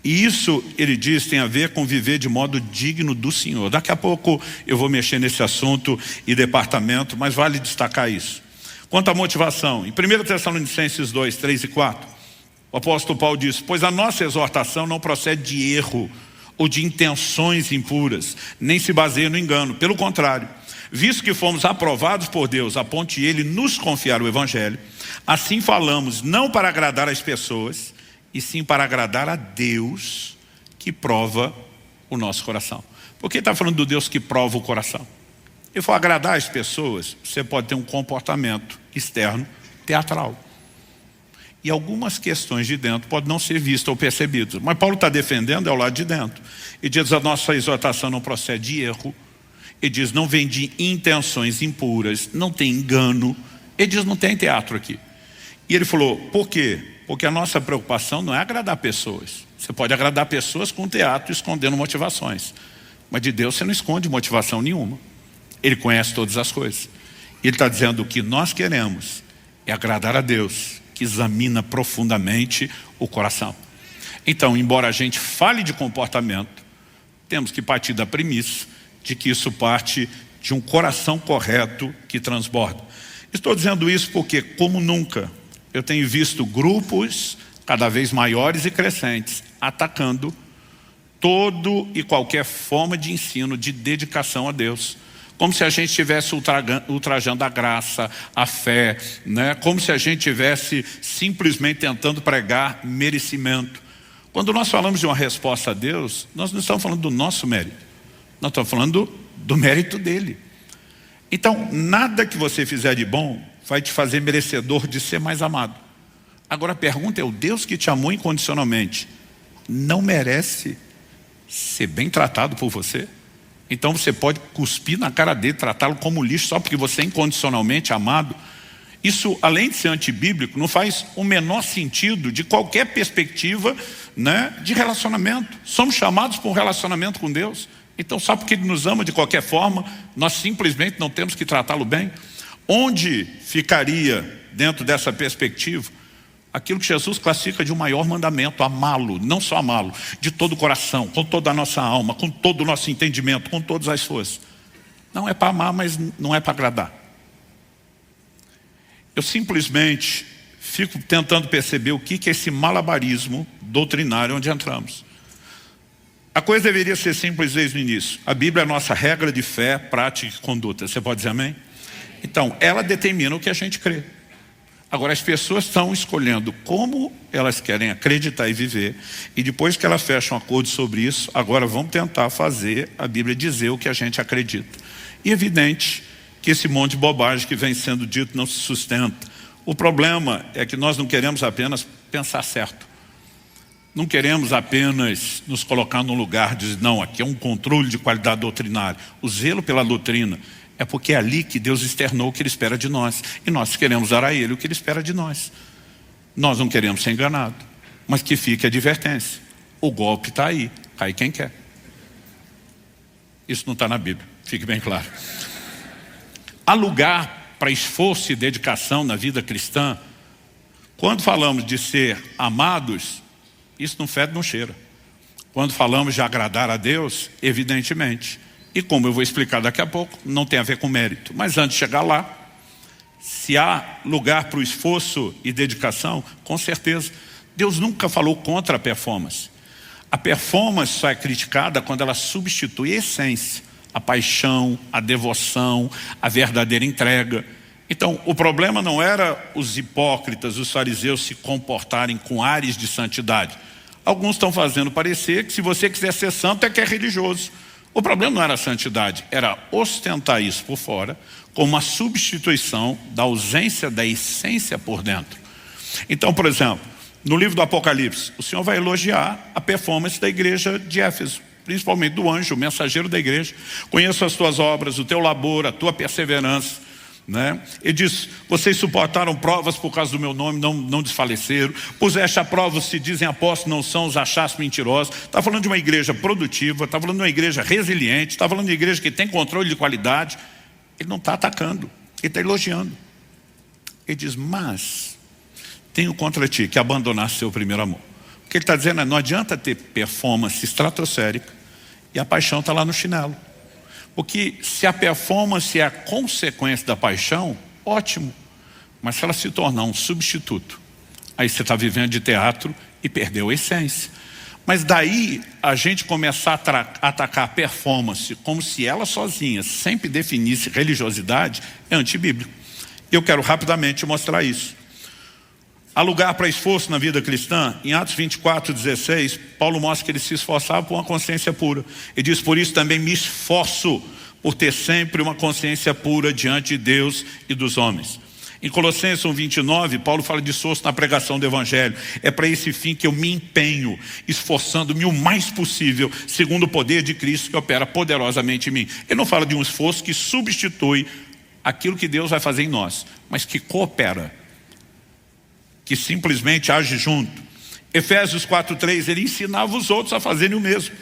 Speaker 1: E isso, ele diz, tem a ver com viver de modo digno do Senhor. Daqui a pouco eu vou mexer nesse assunto e departamento, mas vale destacar isso. Quanto à motivação, em 1 Tessalonicenses 2, 3 e 4, o apóstolo Paulo diz, pois a nossa exortação não procede de erro ou de intenções impuras, nem se baseia no engano. Pelo contrário, visto que fomos aprovados por Deus a ponto de Ele nos confiar o Evangelho, assim falamos não para agradar as pessoas, e sim para agradar a Deus que prova o nosso coração. Por que está falando do Deus que prova o coração? Se for agradar as pessoas, você pode ter um comportamento externo teatral. E algumas questões de dentro podem não ser vistas ou percebidas. Mas Paulo está defendendo é o lado de dentro. Ele diz, a nossa exortação não procede de erro. Ele diz, não vem de intenções impuras, não tem engano. Ele diz, não tem teatro aqui. E ele falou, por quê? Porque a nossa preocupação não é agradar pessoas. Você pode agradar pessoas com teatro, escondendo motivações. Mas de Deus você não esconde motivação nenhuma. Ele conhece todas as coisas. Ele está dizendo, o que nós queremos é agradar a Deus, que examina profundamente o coração. Então, embora a gente fale de comportamento, temos que partir da premissa de que isso parte de um coração correto que transborda. Estou dizendo isso porque, como nunca, eu tenho visto grupos cada vez maiores e crescentes atacando todo e qualquer forma de ensino, de dedicação a Deus. Como se a gente estivesse ultrajando a graça, a fé, né? Como se a gente estivesse simplesmente tentando pregar merecimento. Quando nós falamos de uma resposta a Deus, nós não estamos falando do nosso mérito. Nós estamos falando do mérito dele. Então, nada que você fizer de bom vai te fazer merecedor de ser mais amado. Agora a pergunta é, o Deus que te amou incondicionalmente não merece ser bem tratado por você? Então você pode cuspir na cara dele, tratá-lo como lixo só porque você é incondicionalmente amado? Isso, além de ser antibíblico, não faz o menor sentido de qualquer perspectiva, né, de relacionamento. Somos chamados para um relacionamento com Deus. Então só porque Ele nos ama de qualquer forma, nós simplesmente não temos que tratá-lo bem? Onde ficaria, dentro dessa perspectiva, aquilo que Jesus classifica de um maior mandamento, amá-lo, não só amá-lo, de todo o coração, com toda a nossa alma, com todo o nosso entendimento, com todas as forças. Não é para amar, mas não é para agradar. Eu simplesmente fico tentando perceber o que é esse malabarismo doutrinário onde entramos. A coisa deveria ser simples desde o início. A Bíblia é a nossa regra de fé, prática e conduta. Você pode dizer amém? Então, ela determina o que a gente crê. Agora, as pessoas estão escolhendo como elas querem acreditar e viver, e depois que elas fecham um acordo sobre isso, agora vamos tentar fazer a Bíblia dizer o que a gente acredita. E é evidente que esse monte de bobagem que vem sendo dito não se sustenta. O problema é que nós não queremos apenas pensar certo. Não queremos apenas nos colocar num lugar de dizer, não, aqui é um controle de qualidade doutrinária. O zelo pela doutrina é porque é ali que Deus externou o que Ele espera de nós. E nós queremos dar a Ele o que Ele espera de nós. Nós não queremos ser enganados. Mas que fique a advertência. O golpe está aí, cai quem quer. Isso não está na Bíblia, fique bem claro. Há lugar para esforço e dedicação na vida cristã. Quando falamos de ser amados, isso não fede, não cheira. Quando falamos de agradar a Deus, evidentemente. E como eu vou explicar daqui a pouco, não tem a ver com mérito. Mas antes de chegar lá, se há lugar para o esforço e dedicação, com certeza. Deus nunca falou contra a performance. A performance só é criticada quando ela substitui a essência, a paixão, a devoção, a verdadeira entrega. Então, o problema não era os hipócritas, os fariseus se comportarem com ares de santidade. Alguns estão fazendo parecer que se você quiser ser santo é que é religioso. O problema não era a santidade, era ostentar isso por fora como uma substituição da ausência da essência por dentro. Então, por exemplo, no livro do Apocalipse, o Senhor vai elogiar a performance da igreja de Éfeso, principalmente do anjo, o mensageiro da igreja. Conheço as tuas obras, o teu labor, a tua perseverança. Né? Ele diz, vocês suportaram provas por causa do meu nome, não desfaleceram. Puseste a prova, se dizem apóstolos, não são, os achaste mentirosos. Está falando de uma igreja produtiva, está falando de uma igreja resiliente, está falando de uma igreja que tem controle de qualidade. Ele não está atacando, ele está elogiando. Ele diz, mas tenho contra ti que abandonaste seu primeiro amor. O que ele está dizendo é, não adianta ter performance estratosférica e a paixão está lá no chinelo. Porque se a performance é a consequência da paixão, ótimo. Mas se ela se tornar um substituto, aí você está vivendo de teatro e perdeu a essência. Mas daí a gente começar a atacar a performance como se ela sozinha sempre definisse religiosidade, é antibíblico. Eu quero rapidamente mostrar isso. Há lugar para esforço na vida cristã? Em Atos 24:16, Paulo mostra que ele se esforçava por uma consciência pura. Ele diz, por isso também me esforço por ter sempre uma consciência pura diante de Deus e dos homens. Em Colossenses 1:29, Paulo fala de esforço na pregação do Evangelho. É para esse fim que eu me empenho, esforçando-me o mais possível, segundo o poder de Cristo que opera poderosamente em mim. Ele não fala de um esforço que substitui aquilo que Deus vai fazer em nós, mas que coopera, que simplesmente age junto. Efésios 4:3, ele ensinava os outros a fazerem o mesmo,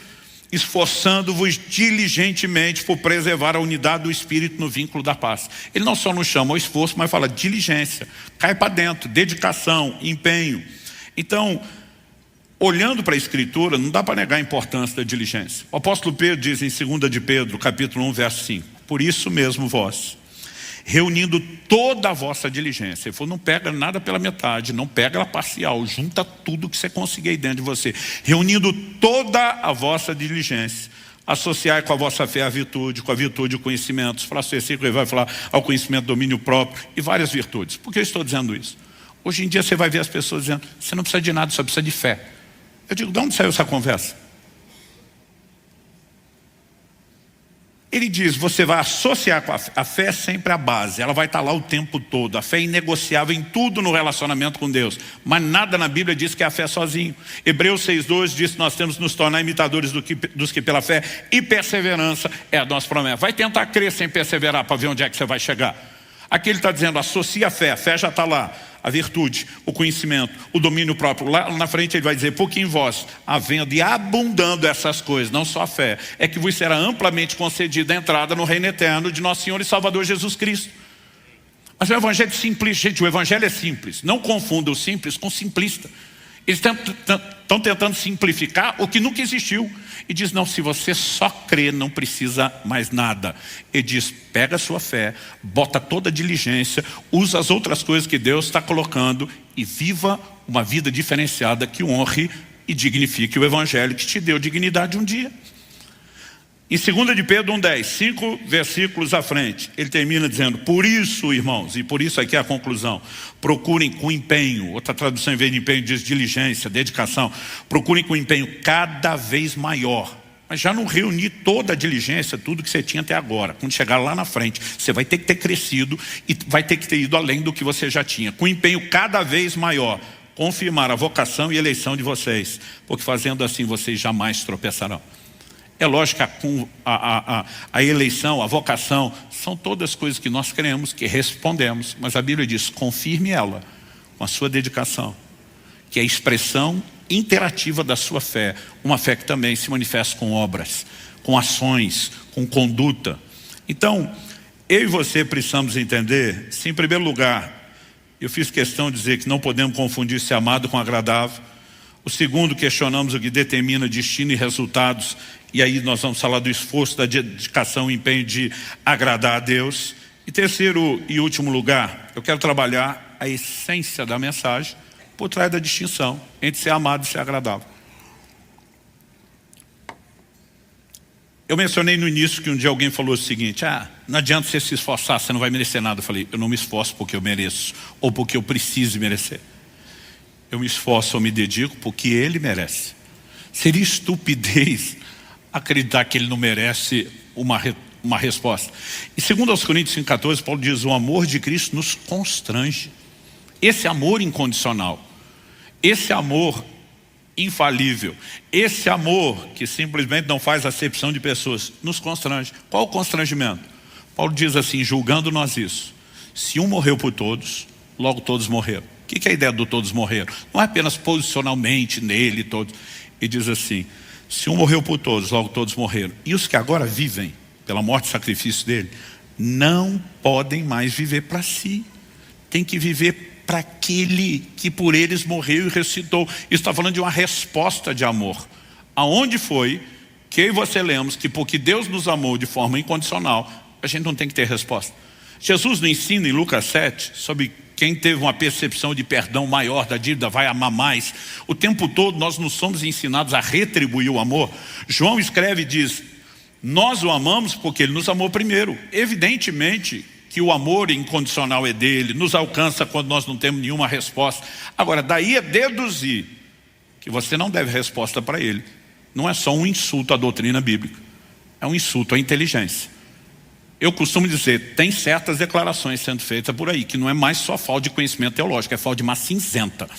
Speaker 1: esforçando-vos diligentemente por preservar a unidade do Espírito no vínculo da paz. Ele não só nos chama ao esforço, mas fala diligência, cai para dentro, dedicação, empenho. Então, olhando para a Escritura, não dá para negar a importância da diligência. O apóstolo Pedro diz em 2 de Pedro, capítulo 1, verso 5, por isso mesmo vós, reunindo toda a vossa diligência. Ele falou, não pega nada pela metade, não pega ela parcial, junta tudo que você conseguir aí dentro de você. Reunindo toda a vossa diligência, associai com a vossa fé a virtude, com a virtude o conhecimento. Os próximos versículos vai falar ao conhecimento, domínio próprio e várias virtudes. Por que eu estou dizendo isso? Hoje em dia você vai ver as pessoas dizendo, você não precisa de nada, só precisa de fé. Eu digo, de onde saiu essa conversa? Ele diz, você vai associar com a fé é sempre a base, ela vai estar lá o tempo todo. A fé é inegociável em tudo no relacionamento com Deus, mas nada na Bíblia diz que é a fé sozinho. Hebreus 6:2 diz que nós temos que nos tornar imitadores dos que pela fé e perseverança é a nossa promessa. Vai tentar crer sem perseverar para ver onde é que você vai chegar. Aqui ele está dizendo, associa a fé já está lá. A virtude, o conhecimento, o domínio próprio. Lá na frente ele vai dizer, porque em vós, havendo e abundando essas coisas, não só a fé, é que vos será amplamente concedida a entrada no reino eterno de nosso Senhor e Salvador Jesus Cristo. Mas o evangelho é simples, gente, o evangelho é simples. Não confunda o simples com simplista. Eles estão tentando simplificar o que nunca existiu. E diz, não, se você só crê, não precisa mais nada. Ele diz, pega a sua fé, bota toda a diligência, usa as outras coisas que Deus está colocando e viva uma vida diferenciada que honre e dignifique o evangelho que te deu dignidade um dia. Em 2 de Pedro 1:10, 5 versículos à frente, ele termina dizendo, por isso, irmãos, e por isso aqui é a conclusão, procurem com empenho, outra tradução em vez de empenho diz diligência, dedicação, procurem com empenho cada vez maior mas já não reunir toda a diligência, tudo que você tinha até agora. Quando chegar lá na frente, você vai ter que ter crescido e vai ter que ter ido além do que você já tinha, com empenho cada vez maior, confirmar a vocação e eleição de vocês, porque fazendo assim vocês jamais tropeçarão. É lógico que a eleição, a vocação, são todas coisas que nós cremos, que respondemos, mas a Bíblia diz, confirme ela com a sua dedicação, que é a expressão interativa da sua fé, uma fé que também se manifesta com obras, com ações, com conduta. Então, eu e você precisamos entender, se em primeiro lugar, eu fiz questão de dizer que não podemos confundir ser amado com agradável. O segundo, questionamos o que determina destino e resultados, e aí nós vamos falar do esforço, da dedicação e empenho de agradar a Deus. E terceiro e último lugar, eu quero trabalhar a essência da mensagem por trás da distinção entre ser amado e ser agradável. Eu mencionei no início que um dia alguém falou o seguinte, não adianta você se esforçar, você não vai merecer nada. Eu falei, eu não me esforço porque eu mereço, ou porque eu preciso merecer. Eu me esforço ou me dedico porque ele merece. Seria estupidez acreditar que ele não merece uma resposta. E segundo aos Coríntios 5,14, Paulo diz, o amor de Cristo nos constrange. Esse amor incondicional, esse amor infalível, esse amor que simplesmente não faz acepção de pessoas, nos constrange. Qual o constrangimento? Paulo diz assim, julgando nós isso, se um morreu por todos, logo todos morreram. O que é a ideia do todos morreram? Não é apenas posicionalmente nele todos. Ele diz assim, se um morreu por todos, logo todos morreram. E os que agora vivem, pela morte e sacrifício dele, não podem mais viver para si. Tem que viver para aquele que por eles morreu e ressuscitou. Isso está falando de uma resposta de amor. Aonde foi que eu e você lemos que porque Deus nos amou de forma incondicional, a gente não tem que ter resposta. Jesus nos ensina em Lucas 7 sobre quem teve uma percepção de perdão maior da dívida vai amar mais. O tempo todo nós não somos ensinados a retribuir o amor. João escreve e diz, nós o amamos porque ele nos amou primeiro. Evidentemente que o amor incondicional é dele, nos alcança quando nós não temos nenhuma resposta. Agora, daí é deduzir que você não deve resposta para ele. Não é só um insulto à doutrina bíblica, é um insulto à inteligência. Eu costumo dizer, tem certas declarações sendo feitas por aí, que não é mais só falta de conhecimento teológico, é falta de uma cinzenta.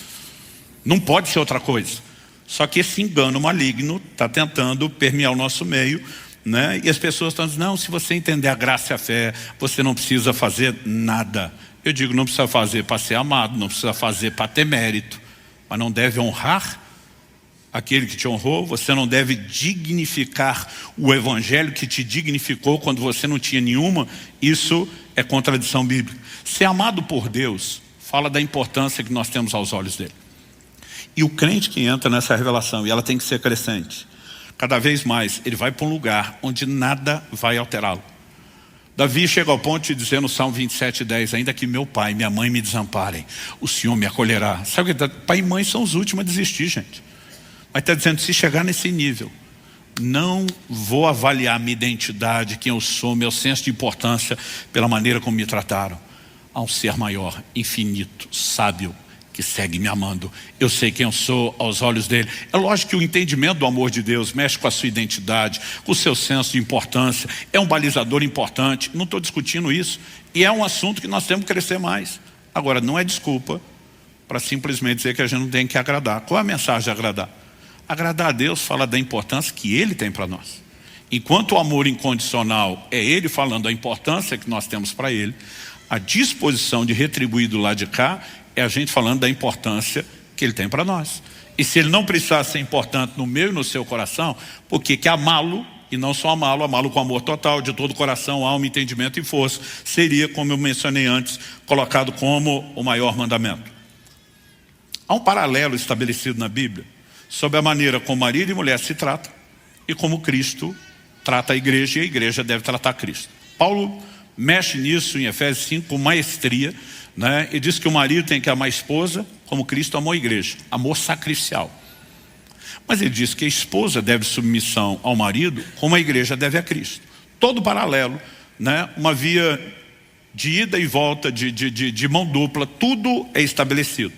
Speaker 1: Não pode ser outra coisa. Só que esse engano maligno está tentando permear o nosso meio, né? E as pessoas estão dizendo, não, se você entender a graça e a fé, você não precisa fazer nada. Eu digo, não precisa fazer para ser amado, não precisa fazer para ter mérito, mas não deve honrar aquele que te honrou, você não deve dignificar o evangelho que te dignificou quando você não tinha nenhuma. Isso é contradição bíblica. Ser amado por Deus fala da importância que nós temos aos olhos dele. E o crente que entra nessa revelação, e ela tem que ser crescente, cada vez mais ele vai para um lugar onde nada vai alterá-lo. Davi chega ao ponto de dizer no Salmo 27:10, ainda que meu pai e minha mãe me desamparem, o Senhor me acolherá. Sabe o que? Pai e mãe são os últimos a desistir, gente. Mas está dizendo, se chegar nesse nível, não vou avaliar minha identidade, quem eu sou, meu senso de importância, pela maneira como me trataram. Há um ser maior, infinito, sábio, que segue me amando. Eu sei quem eu sou aos olhos dele. É lógico que o entendimento do amor de Deus mexe com a sua identidade, com o seu senso de importância. É um balizador importante, não estou discutindo isso. E é um assunto que nós temos que crescer mais. Agora, não é desculpa para simplesmente dizer que a gente não tem que agradar. Qual é a mensagem de agradar? Agradar a Deus fala da importância que Ele tem para nós. Enquanto o amor incondicional é Ele falando da importância que nós temos para Ele, a disposição de retribuir do lado de cá é a gente falando da importância que Ele tem para nós. E se Ele não precisar ser importante no meu e no seu coração, por que amá-lo, e não só amá-lo com amor total, de todo o coração, alma, entendimento e força, seria, como eu mencionei antes, colocado como o maior mandamento. Há um paralelo estabelecido na Bíblia sobre a maneira como marido e mulher se tratam e como Cristo trata a igreja, e a igreja deve tratar Cristo. Paulo mexe nisso em Efésios 5 com maestria, né? E diz que o marido tem que amar a esposa como Cristo amou a igreja, amor sacrificial. Mas ele diz que a esposa deve submissão ao marido como a igreja deve a Cristo. Todo paralelo, né? Uma via de ida e volta, de mão dupla, tudo é estabelecido.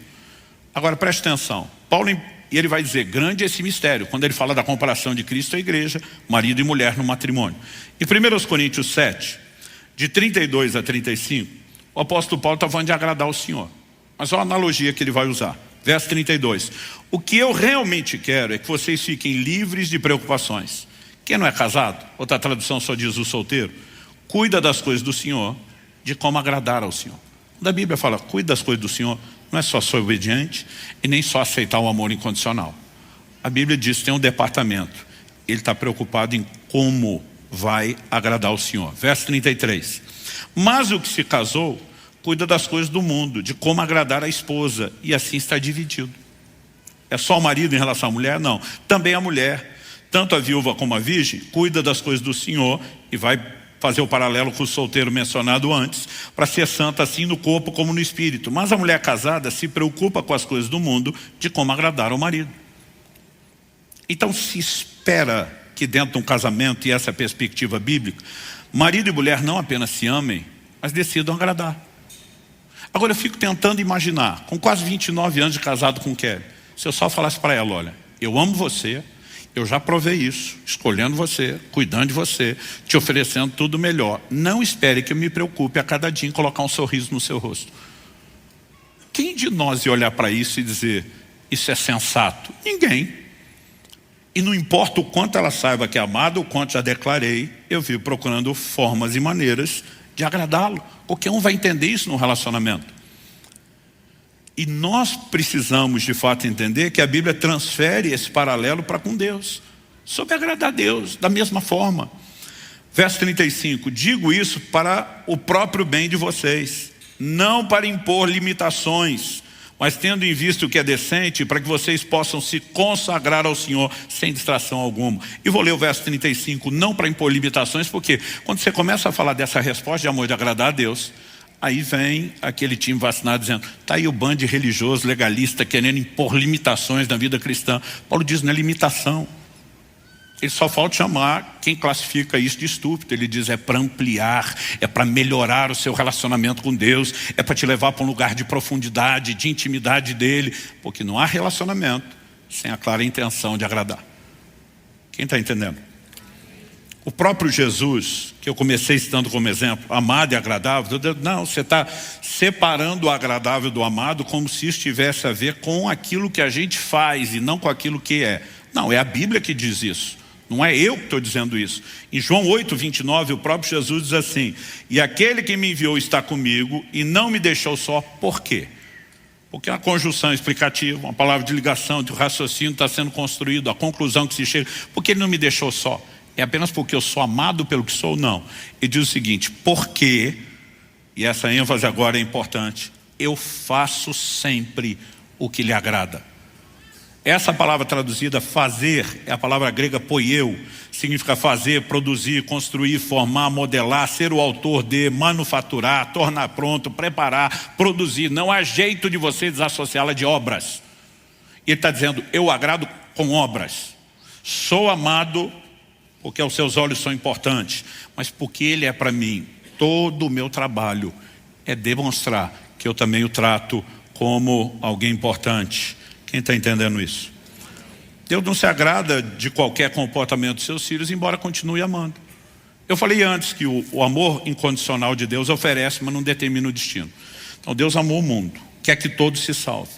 Speaker 1: Agora preste atenção, Paulo E ele vai dizer, grande é esse mistério, quando ele fala da comparação de Cristo à igreja, marido e mulher no matrimônio. Em 1 Coríntios 7, de 32 a 35, o apóstolo Paulo está falando de agradar o Senhor. Mas olha a analogia que ele vai usar. Verso 32. O que eu realmente quero é que vocês fiquem livres de preocupações. Quem não é casado, outra tradução só diz o solteiro, cuida das coisas do Senhor, de como agradar ao Senhor. Quando a Bíblia fala, cuida das coisas do Senhor, não é só ser obediente e nem só aceitar o amor incondicional. A Bíblia diz que tem um departamento. Ele está preocupado em como vai agradar o Senhor. Verso 33. Mas o que se casou, cuida das coisas do mundo, de como agradar a esposa, e assim está dividido. É só o marido em relação à mulher? Não. Também a mulher, tanto a viúva como a virgem, cuida das coisas do Senhor, e vai fazer o paralelo com o solteiro mencionado antes, para ser santa assim no corpo como no espírito. Mas a mulher casada se preocupa com as coisas do mundo, de como agradar ao marido. Então se espera que dentro de um casamento, e essa é a perspectiva bíblica, marido e mulher não apenas se amem, mas decidam agradar. Agora eu fico tentando imaginar, com quase 29 anos de casado com Kelly, se eu só falasse para ela, olha, eu amo você, eu já provei isso, escolhendo você, cuidando de você, te oferecendo tudo melhor. Não espere que eu me preocupe a cada dia em colocar um sorriso no seu rosto. Quem de nós ia olhar para isso e dizer, isso é sensato? Ninguém. E não importa o quanto ela saiba que é amada, o quanto já declarei, eu vivo procurando formas e maneiras de agradá-lo. Qualquer um vai entender isso no relacionamento. E nós precisamos de fato entender que a Bíblia transfere esse paralelo para com Deus, sobre agradar a Deus, da mesma forma. Verso 35, digo isso para o próprio bem de vocês, não para impor limitações, mas tendo em vista o que é decente, para que vocês possam se consagrar ao Senhor sem distração alguma. E vou ler o verso 35, não para impor limitações, porque quando você começa a falar dessa resposta de amor de agradar a Deus, aí vem aquele time vacinado dizendo, está aí o bando religioso, legalista, querendo impor limitações na vida cristã. Paulo diz, não é limitação. Ele só falta chamar quem classifica isso de estúpido. Ele diz, é para ampliar, é para melhorar o seu relacionamento com Deus, é para te levar para um lugar de profundidade, de intimidade dele, porque não há relacionamento sem a clara intenção de agradar. Quem está entendendo? O próprio Jesus, que eu comecei citando como exemplo, amado e agradável, não, você está separando o agradável do amado como se isso tivesse a ver com aquilo que a gente faz e não com aquilo que é. Não, é a Bíblia que diz isso. Não é eu que estou dizendo isso. Em João 8, 29, o próprio Jesus diz assim, e aquele que me enviou está comigo e não me deixou só, por quê? Porque é uma conjunção explicativa, uma palavra de ligação, de raciocínio está sendo construído, a conclusão que se chega, porque ele não me deixou só. É apenas porque eu sou amado pelo que sou? Não. Ele diz o seguinte, porque, e essa ênfase agora é importante, eu faço sempre o que lhe agrada. Essa palavra traduzida, fazer, é a palavra grega poieu, significa fazer, produzir, construir, formar, modelar, ser o autor de, manufaturar, tornar pronto, preparar, produzir. Não há jeito de você desassociá-la de obras. Ele está dizendo, eu agrado com obras. Sou amado porque aos seus olhos são importantes, mas porque ele é para mim. Todo o meu trabalho é demonstrar que eu também o trato como alguém importante. Quem está entendendo isso? Deus não se agrada de qualquer comportamento dos seus filhos, embora continue amando. Eu falei antes que o amor incondicional de Deus oferece, mas não determina o destino. Então Deus amou o mundo, quer que todos se salvem.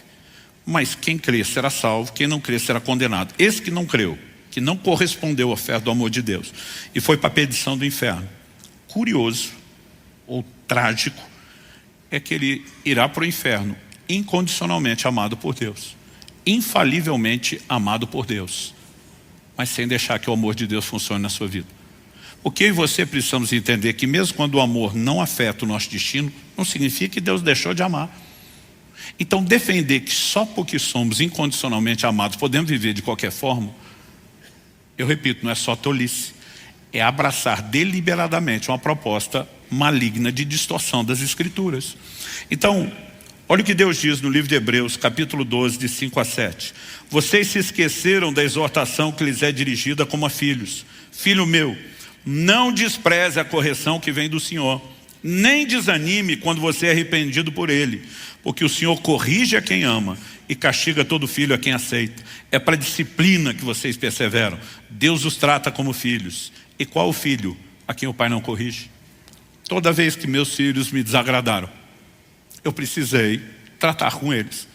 Speaker 1: Mas quem crer será salvo, quem não crer será condenado. Esse que não creu, que não correspondeu à oferta do amor de Deus e foi para a perdição do inferno, curioso ou trágico é que ele irá para o inferno incondicionalmente amado por Deus, infalivelmente amado por Deus, mas sem deixar que o amor de Deus funcione na sua vida. Porque eu e você precisamos entender que mesmo quando o amor não afeta o nosso destino, não significa que Deus deixou de amar. Então defender que só porque somos incondicionalmente amados podemos viver de qualquer forma, eu repito, não é só tolice, é abraçar deliberadamente uma proposta maligna de distorção das Escrituras. Então, olha o que Deus diz no livro de Hebreus, capítulo 12, de 5 a 7. Vocês se esqueceram da exortação que lhes é dirigida como a filhos. Filho meu, não despreze a correção que vem do Senhor. Nem desanime quando você é arrependido por ele, porque o Senhor corrige a quem ama e castiga todo filho a quem aceita. É para a disciplina que vocês perseveram. Deus os trata como filhos. E qual o filho a quem o pai não corrige? Toda vez que meus filhos me desagradaram, eu precisei tratar com eles.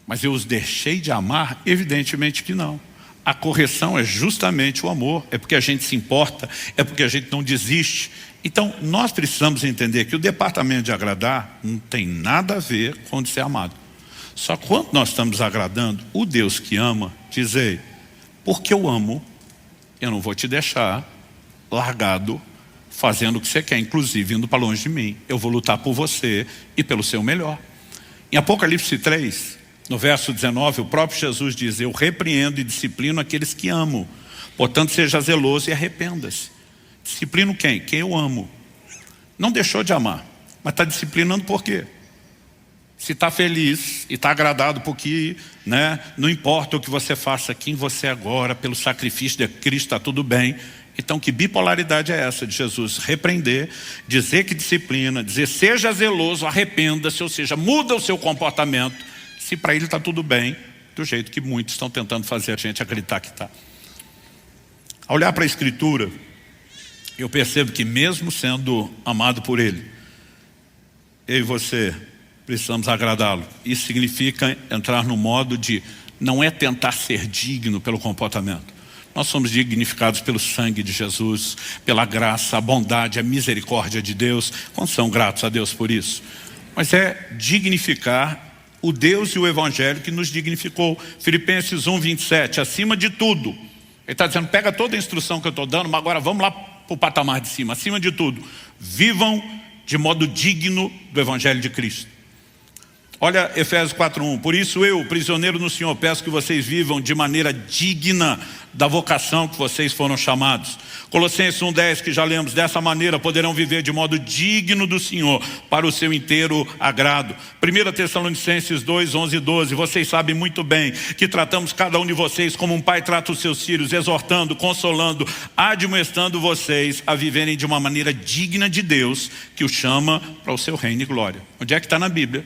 Speaker 1: Mas eu os deixei de amar? Evidentemente que não. A correção é justamente o amor. É porque a gente se importa, é porque a gente não desiste. Então, nós precisamos entender que o departamento de agradar não tem nada a ver com de ser amado. Só quando nós estamos agradando o Deus que ama, dizer, porque eu amo, eu não vou te deixar largado, fazendo o que você quer, inclusive indo para longe de mim. Eu vou lutar por você e pelo seu melhor. Em Apocalipse 3, no verso 19, o próprio Jesus diz, eu repreendo e disciplino aqueles que amo. Portanto, seja zeloso e arrependa-se. Disciplino quem? Quem eu amo. Não deixou de amar, mas está disciplinando por quê? Se está feliz e está agradado porque, não importa o que você faça, quem você é agora, pelo sacrifício de Cristo, está tudo bem. Então que bipolaridade é essa de Jesus? Repreender, dizer que disciplina, dizer seja zeloso, arrependa-se, ou seja, muda o seu comportamento, se para ele está tudo bem, do jeito que muitos estão tentando fazer a gente acreditar que está. Ao olhar para a Escritura, eu percebo que mesmo sendo amado por Ele, eu e você precisamos agradá-lo. Isso significa entrar no modo de não é tentar ser digno pelo comportamento. Nós somos dignificados pelo sangue de Jesus, pela graça, a bondade, a misericórdia de Deus. Quantos são gratos a Deus por isso? Mas é dignificar o Deus e o Evangelho que nos dignificou. Filipenses 1:27, acima de tudo. Ele está dizendo, pega toda a instrução que eu estou dando, mas agora vamos lá para o patamar de cima. Acima de tudo, vivam de modo digno do Evangelho de Cristo. Olha Efésios 4:1, por isso eu, prisioneiro no Senhor, peço que vocês vivam de maneira digna da vocação que vocês foram chamados. Colossenses 1:10, que já lemos, dessa maneira poderão viver de modo digno do Senhor, para o seu inteiro agrado. 1 Tessalonicenses 2:11 e 12, vocês sabem muito bem que tratamos cada um de vocês como um pai trata os seus filhos, exortando, consolando, admoestando vocês a viverem de uma maneira digna de Deus, que o chama para o seu reino e glória. Onde é que está na Bíblia?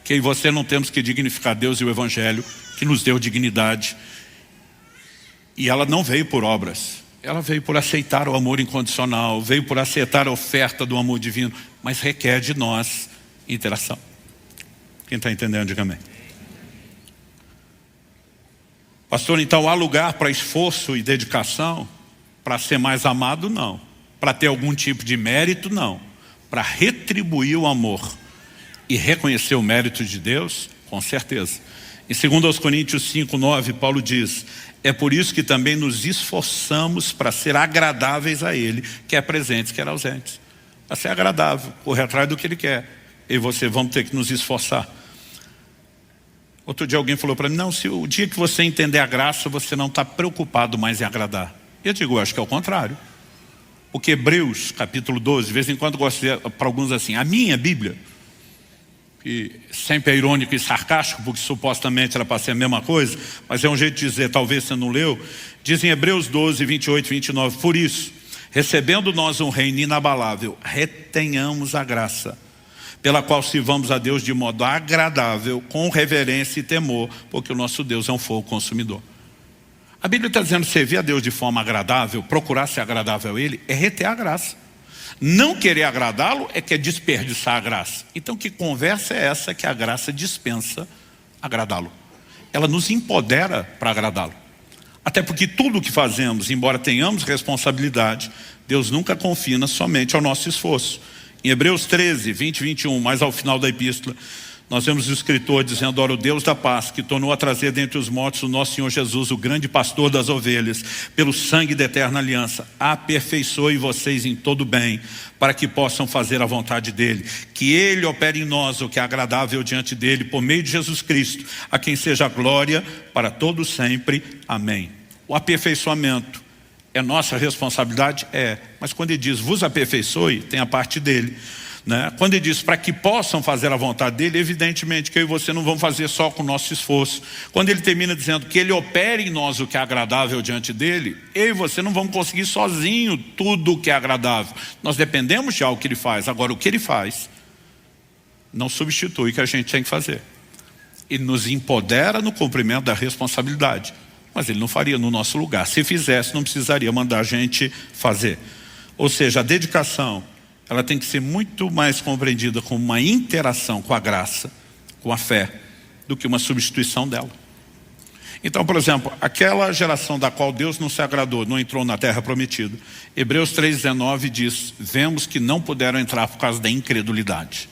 Speaker 1: Que eu e você não temos que dignificar Deus e o Evangelho, que nos deu dignidade. E ela não veio por obras. Ela veio por aceitar o amor incondicional, veio por aceitar a oferta do amor divino, mas requer de nós interação. Quem está entendendo, diga amém. Pastor, então há lugar para esforço e dedicação? Para ser mais amado, não. Para ter algum tipo de mérito, não. Para retribuir o amor e reconhecer o mérito de Deus, com certeza. Em 2 Coríntios 5:9, Paulo diz, é por isso que também nos esforçamos para ser agradáveis a Ele, quer presentes, quer ausentes. Para ser agradável, correr atrás do que Ele quer. Eu e você vamos ter que nos esforçar. Outro dia alguém falou para mim, não, se o dia que você entender a graça, você não está preocupado mais em agradar. Eu digo, eu acho que é o contrário. Porque Hebreus, capítulo 12, de vez em quando gosto de dizer para alguns assim, a minha Bíblia, que sempre é irônico e sarcástico, porque supostamente era para ser a mesma coisa, mas é um jeito de dizer, talvez você não leu, diz em Hebreus 12, 28 e 29, por isso, recebendo nós um reino inabalável, retenhamos a graça, pela qual sirvamos a Deus de modo agradável, com reverência e temor, porque o nosso Deus é um fogo consumidor. A Bíblia está dizendo, servir a Deus de forma agradável, procurar ser agradável a Ele, é reter a graça. Não querer agradá-lo é que é desperdiçar a graça. Então que conversa é essa que a graça dispensa agradá-lo? Ela nos empodera para agradá-lo. Até porque tudo o que fazemos, embora tenhamos responsabilidade, Deus nunca confina somente ao nosso esforço. Em Hebreus 13, 20 e 21, mais ao final da epístola, nós vemos o escritor dizendo, ora o Deus da paz, que tornou a trazer dentre os mortos o nosso Senhor Jesus, o grande pastor das ovelhas, pelo sangue da eterna aliança, aperfeiçoe vocês em todo bem, para que possam fazer a vontade dEle. Que Ele opere em nós o que é agradável diante dEle, por meio de Jesus Cristo, a quem seja a glória para todos sempre. Amém. O aperfeiçoamento é nossa responsabilidade? É. Mas quando Ele diz, vos aperfeiçoe, tem a parte dEle. né? Quando ele diz para que possam fazer a vontade dele, evidentemente que eu e você não vamos fazer só com o nosso esforço. Quando ele termina dizendo que ele opera em nós o que é agradável diante dele, eu e você não vamos conseguir sozinho tudo o que é agradável. Nós dependemos de algo que ele faz. Agora, o que ele faz não substitui o que a gente tem que fazer. Ele nos empodera no cumprimento da responsabilidade, mas ele não faria no nosso lugar. Se fizesse, não precisaria mandar a gente fazer. Ou seja, a dedicação, ela tem que ser muito mais compreendida como uma interação com a graça, com a fé, do que uma substituição dela. Então, por exemplo, aquela geração da qual Deus não se agradou, não entrou na terra prometida. Hebreus 3,19 diz, vemos que não puderam entrar por causa da incredulidade.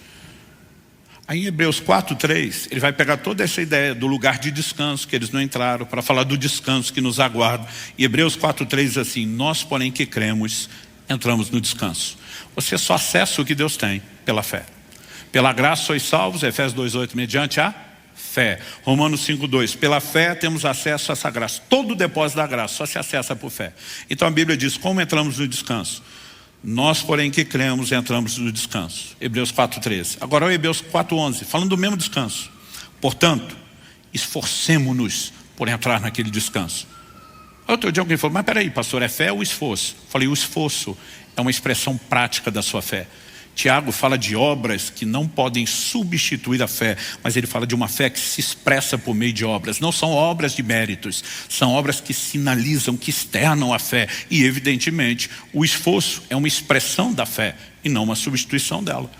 Speaker 1: Aí em Hebreus 4,3, ele vai pegar toda essa ideia do lugar de descanso que eles não entraram, para falar do descanso que nos aguarda. E Hebreus 4,3 diz assim, nós porém que cremos, entramos no descanso. Você só acessa o que Deus tem pela fé. Pela graça sois salvos, Efésios 2,8, mediante a fé. Romanos 5,2, pela fé temos acesso a essa graça. Todo o depósito da graça só se acessa por fé. Então a Bíblia diz, como entramos no descanso? Nós, porém, que cremos, entramos no descanso. Hebreus 4,13. Agora o Hebreus 4,11, falando do mesmo descanso. Portanto, esforcemo-nos por entrar naquele descanso. Outro dia alguém falou, mas peraí, pastor, é fé ou esforço? Falei, o esforço é uma expressão prática da sua fé. Tiago fala de obras que não podem substituir a fé, mas ele fala de uma fé que se expressa por meio de obras. Não são obras de méritos, são obras que sinalizam, que externam a fé. E evidentemente o esforço é uma expressão da fé e não uma substituição dela.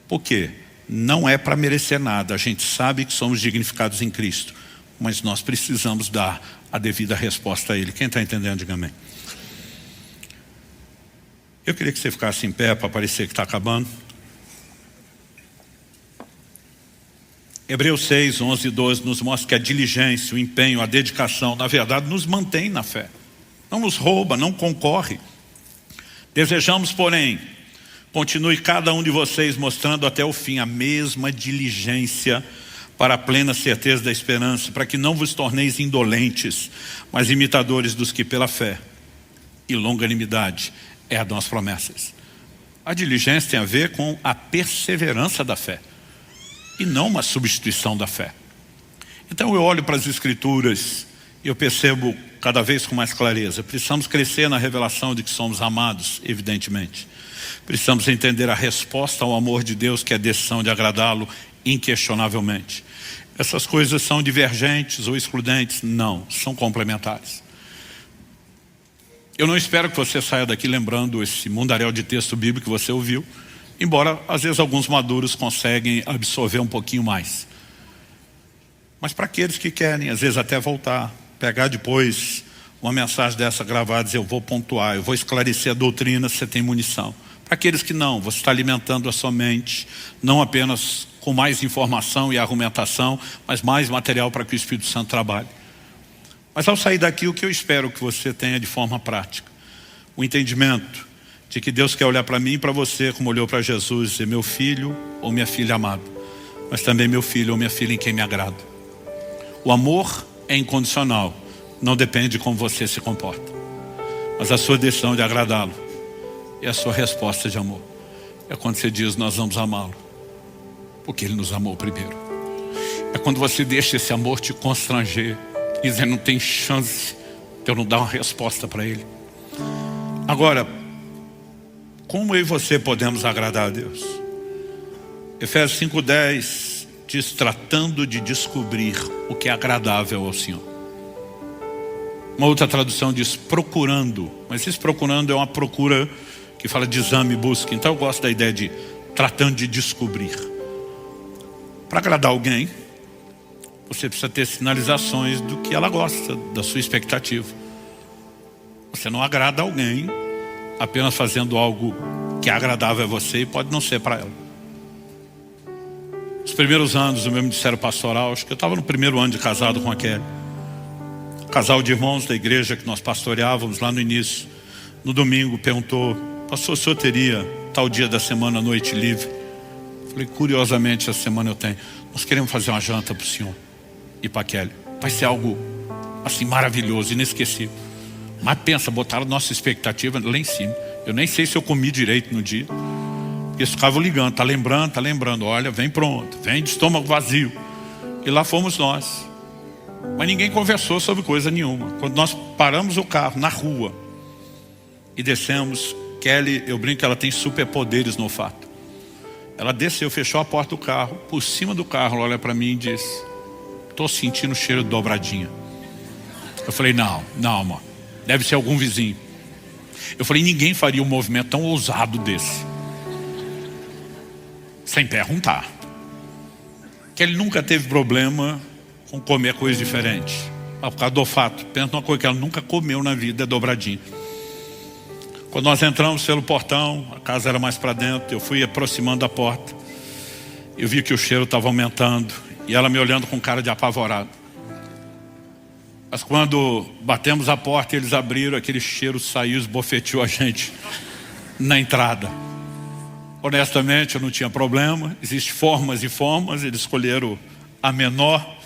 Speaker 1: Por quê? Não é para merecer nada, a gente sabe que somos dignificados em Cristo, mas nós precisamos dar a devida resposta a Ele. Quem está entendendo, diga amém. Eu queria que você ficasse em pé para parecer que está acabando. Hebreus 6, 11 e 12 nos mostra que a diligência, o empenho, a dedicação, na verdade, nos mantém na fé. Não nos rouba, não concorre. Desejamos, porém, continue cada um de vocês mostrando até o fim a mesma diligência para a plena certeza da esperança, para que não vos torneis indolentes, mas imitadores dos que pela fé e longanimidade herdam as promessas. A diligência tem a ver com a perseverança da fé e não uma substituição da fé. Então eu olho para as escrituras e eu percebo cada vez com mais clareza, precisamos crescer na revelação de que somos amados, evidentemente. Precisamos entender a resposta ao amor de Deus, que é a decisão de agradá-lo inquestionavelmente. Essas coisas são divergentes ou excludentes? Não, são complementares. Eu não espero que você saia daqui lembrando esse mundaréu de texto bíblico que você ouviu, embora às vezes alguns maduros conseguem absorver um pouquinho mais. Mas para aqueles que querem, às vezes até voltar, pegar depois uma mensagem dessa gravada e dizer, eu vou pontuar, eu vou esclarecer a doutrina, você tem munição. Para aqueles que não, você está alimentando a sua mente, não apenas com mais informação e argumentação, mas mais material para que o Espírito Santo trabalhe. Mas ao sair daqui, o que eu espero que você tenha de forma prática? O entendimento de que Deus quer olhar para mim e para você como olhou para Jesus e dizer, meu filho ou minha filha amado, mas também meu filho ou minha filha em quem me agrado. O amor é incondicional, não depende de como você se comporta, mas a sua decisão de agradá-lo e a sua resposta de amor é quando você diz, nós vamos amá-lo, porque Ele nos amou primeiro. É quando você deixa esse amor te constranger, dizer, não tem chance de eu não dar uma resposta para Ele. Agora, como eu e você podemos agradar a Deus? Efésios 5,10 diz, tratando de descobrir o que é agradável ao Senhor. Uma outra tradução diz procurando, mas esse procurando é uma procura que fala de exame e busca. Então eu gosto da ideia de tratando de descobrir. Para agradar alguém, você precisa ter sinalizações do que ela gosta, da sua expectativa. Você não agrada alguém apenas fazendo algo que é agradável a você e pode não ser para ela. Os primeiros anos do meu ministério pastoral, acho que eu estava no primeiro ano de casado com a Kelly. Casal de irmãos da igreja que nós pastoreávamos lá no início. No domingo perguntou, pastor, o senhor teria tal dia da semana noite livre? Falei, curiosamente essa semana eu tenho. Nós queremos fazer uma janta para o senhor e para a Kelly. Vai ser algo assim maravilhoso, inesquecível. Mas pensa, botaram nossa expectativa lá em cima. Eu nem sei se eu comi direito no dia, Eles ficavam ligando, tá lembrando, olha, vem pronto, vem de estômago vazio. E lá fomos nós. Mas ninguém conversou sobre coisa nenhuma. Quando nós paramos o carro na rua e descemos, Kelly, eu brinco que ela tem superpoderes no olfato. Ela desceu, fechou a porta do carro, por cima do carro, ela olha para mim e diz: estou sentindo o cheiro de dobradinha. Eu falei, não, amor, deve ser algum vizinho. Eu falei, ninguém faria um movimento tão ousado desse sem perguntar. Que ele nunca teve problema com comer coisa diferente. Por causa do olfato. Pensa numa coisa que ela nunca comeu na vida, é dobradinha. Quando nós entramos pelo portão, a casa era mais para dentro, eu fui aproximando da porta. Eu vi que o cheiro estava aumentando e ela me olhando com cara de apavorado. Mas quando batemos a porta e eles abriram, aquele cheiro saiu, esbofeteou a gente na entrada. Honestamente, eu não tinha problema. Existem formas e formas. Eles escolheram a menor,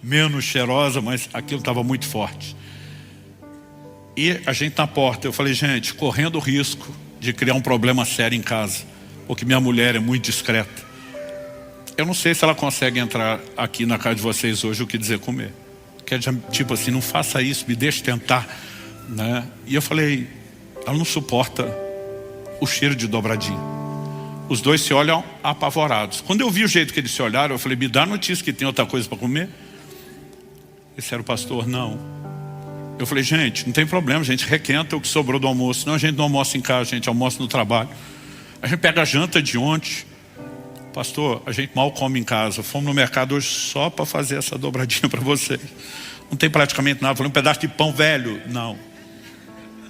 Speaker 1: menos cheirosa, mas aquilo estava muito forte. E a gente na porta, eu falei, gente, correndo o risco de criar um problema sério em casa, porque minha mulher é muito discreta. Eu não sei se ela consegue entrar aqui na casa de vocês hoje o que dizer comer. Que é tipo assim, não faça isso, me deixe tentar, né? E eu falei, ela não suporta o cheiro de dobradinho. Os dois se olham apavorados. Quando eu vi o jeito que eles se olharam, eu falei, me dá notícia que tem outra coisa para comer? Eles disseram, pastor, não. Eu falei, gente, não tem problema, a gente requenta o que sobrou do almoço. Não, a gente não almoça em casa, a gente almoça no trabalho. A gente pega a janta de ontem. Pastor, a gente mal come em casa. Fomos no mercado hoje só para fazer essa dobradinha para vocês. Não tem praticamente nada. Eu falei, um pedaço de pão velho? Não.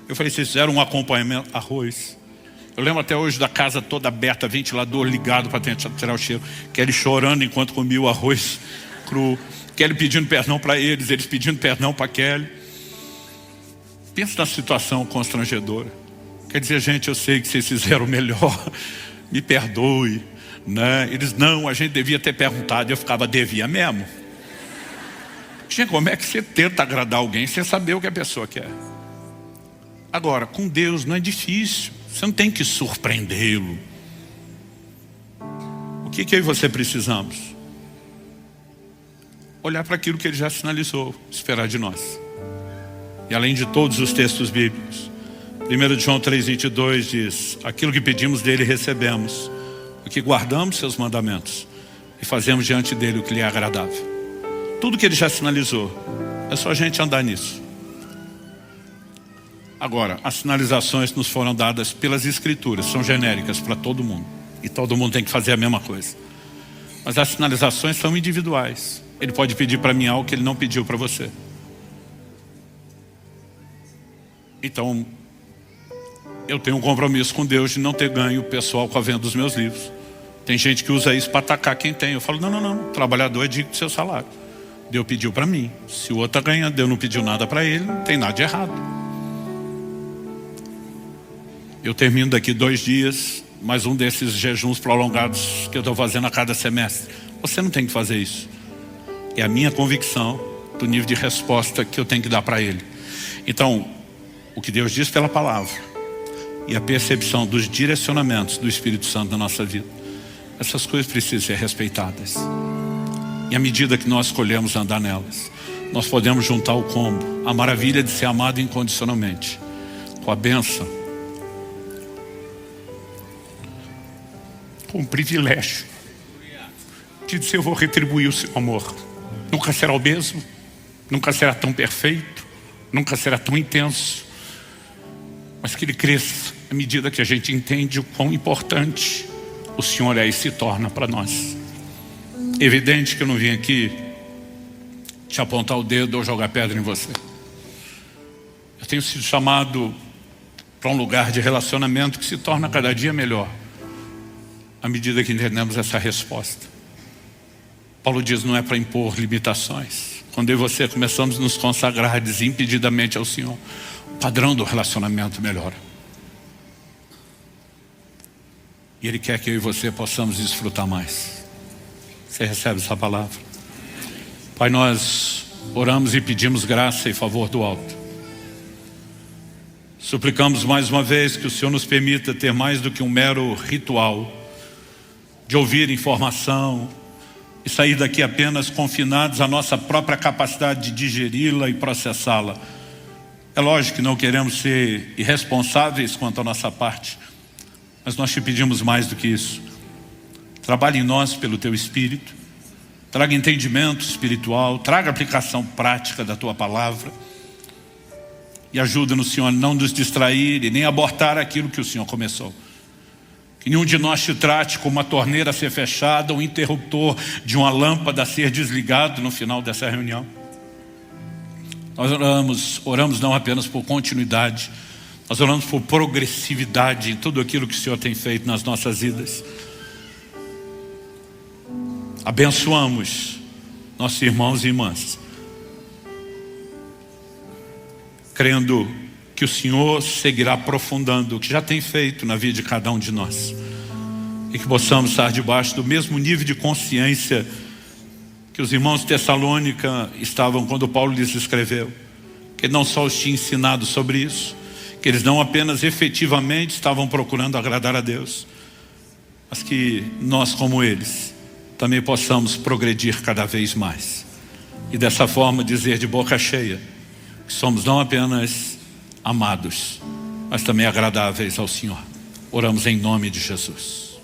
Speaker 1: Eu falei, vocês fizeram um acompanhamento? Arroz. Eu lembro até hoje da casa toda aberta, ventilador ligado para tentar tirar o cheiro. Kelly chorando enquanto comia o arroz cru. Kelly pedindo perdão para eles pedindo perdão para Kelly. Pensa na situação constrangedora. Quer dizer, gente, eu sei que vocês fizeram o melhor. Me perdoe. Né? Eles, não, a gente devia ter perguntado. Eu ficava, devia mesmo. Gente, como é que você tenta agradar alguém sem saber o que a pessoa quer? Agora, com Deus não é difícil. Você não tem que surpreendê-lo. O que eu e você precisamos? Olhar para aquilo que Ele já sinalizou, esperar de nós. E além de todos os textos bíblicos, 1 João 3,22 diz, aquilo que pedimos dele recebemos, porque guardamos seus mandamentos e fazemos diante dele o que lhe é agradável. Tudo que Ele já sinalizou, é só a gente andar nisso. Agora, as sinalizações nos foram dadas pelas Escrituras, são genéricas para todo mundo. E todo mundo tem que fazer a mesma coisa. Mas as sinalizações são individuais. Ele pode pedir para mim algo que Ele não pediu para você. Então, eu tenho um compromisso com Deus de não ter ganho pessoal com a venda dos meus livros. Tem gente que usa isso para atacar quem tem. Eu falo, não, o trabalhador é digno do seu salário. Deus pediu para mim. Se o outro está ganhando, Deus não pediu nada para ele, não tem nada de errado. Eu termino daqui 2 dias, mais um desses jejuns prolongados que eu estou fazendo a cada semestre. Você não tem que fazer isso. É a minha convicção do nível de resposta que eu tenho que dar para Ele. Então, o que Deus diz pela palavra e a percepção dos direcionamentos do Espírito Santo na nossa vida, essas coisas precisam ser respeitadas. E à medida que nós escolhemos andar nelas, nós podemos juntar o combo, a maravilha de ser amado incondicionalmente, com a bênção, com o privilégio de dizer, eu vou retribuir o seu amor. Nunca será o mesmo, nunca será tão perfeito, nunca será tão intenso, mas que ele cresça à medida que a gente entende o quão importante o Senhor é e se torna para nós. Evidente que eu não vim aqui te apontar o dedo ou jogar pedra em você. Eu tenho sido chamado para um lugar de relacionamento que se torna cada dia melhor à medida que entendemos essa resposta. Paulo diz, não é para impor limitações. Quando eu e você começamos a nos consagrar desimpedidamente ao Senhor, o padrão do relacionamento melhora. E Ele quer que eu e você possamos desfrutar mais. Você recebe essa palavra? Pai, nós oramos e pedimos graça e favor do alto. Suplicamos mais uma vez que o Senhor nos permita ter mais do que um mero ritual de ouvir informação e sair daqui apenas confinados à nossa própria capacidade de digeri-la e processá-la. É lógico que não queremos ser irresponsáveis quanto à nossa parte, mas nós te pedimos mais do que isso. Trabalhe em nós pelo Teu Espírito, traga entendimento espiritual, traga aplicação prática da Tua palavra e ajuda-nos, Senhor, a não nos distrair e nem abortar aquilo que o Senhor começou. Que nenhum de nós te trate como uma torneira a ser fechada, um interruptor de uma lâmpada a ser desligado no final dessa reunião. Nós oramos não apenas por continuidade, nós oramos por progressividade em tudo aquilo que o Senhor tem feito nas nossas vidas. Abençoamos nossos irmãos e irmãs, crendo que o Senhor seguirá aprofundando o que já tem feito na vida de cada um de nós, e que possamos estar debaixo do mesmo nível de consciência que os irmãos de Tessalônica estavam quando Paulo lhes escreveu, que ele não só os tinha ensinado sobre isso, que eles não apenas efetivamente estavam procurando agradar a Deus, mas que nós, como eles, também possamos progredir cada vez mais e dessa forma dizer de boca cheia que somos não apenas amados, mas também agradáveis ao Senhor. Oramos em nome de Jesus.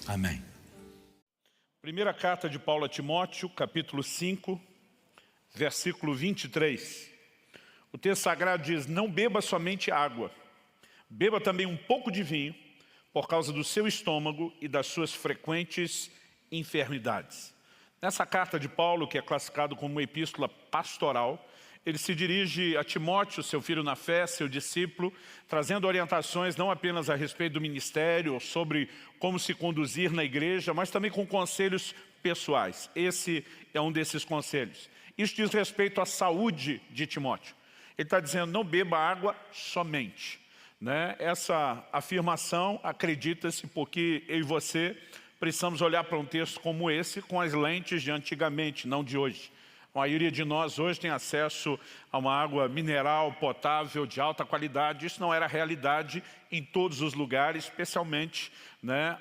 Speaker 1: Amém. Primeira carta de Paulo a Timóteo, capítulo 5, versículo 23. O texto sagrado diz: não beba somente água, beba também um pouco de vinho, por causa do seu estômago e das suas frequentes enfermidades. Nessa carta de Paulo, que é classificado como uma epístola pastoral, ele se dirige a Timóteo, seu filho na fé, seu discípulo, trazendo orientações não apenas a respeito do ministério, ou sobre como se conduzir na igreja, mas também com conselhos pessoais. Esse é um desses conselhos. Isso diz respeito à saúde de Timóteo. Ele está dizendo: não beba água somente. Essa afirmação, acredita-se, porque eu e você precisamos olhar para um texto como esse com as lentes de antigamente, não de hoje. A maioria de nós hoje tem acesso a uma água mineral, potável, de alta qualidade. Isso não era realidade em todos os lugares, especialmente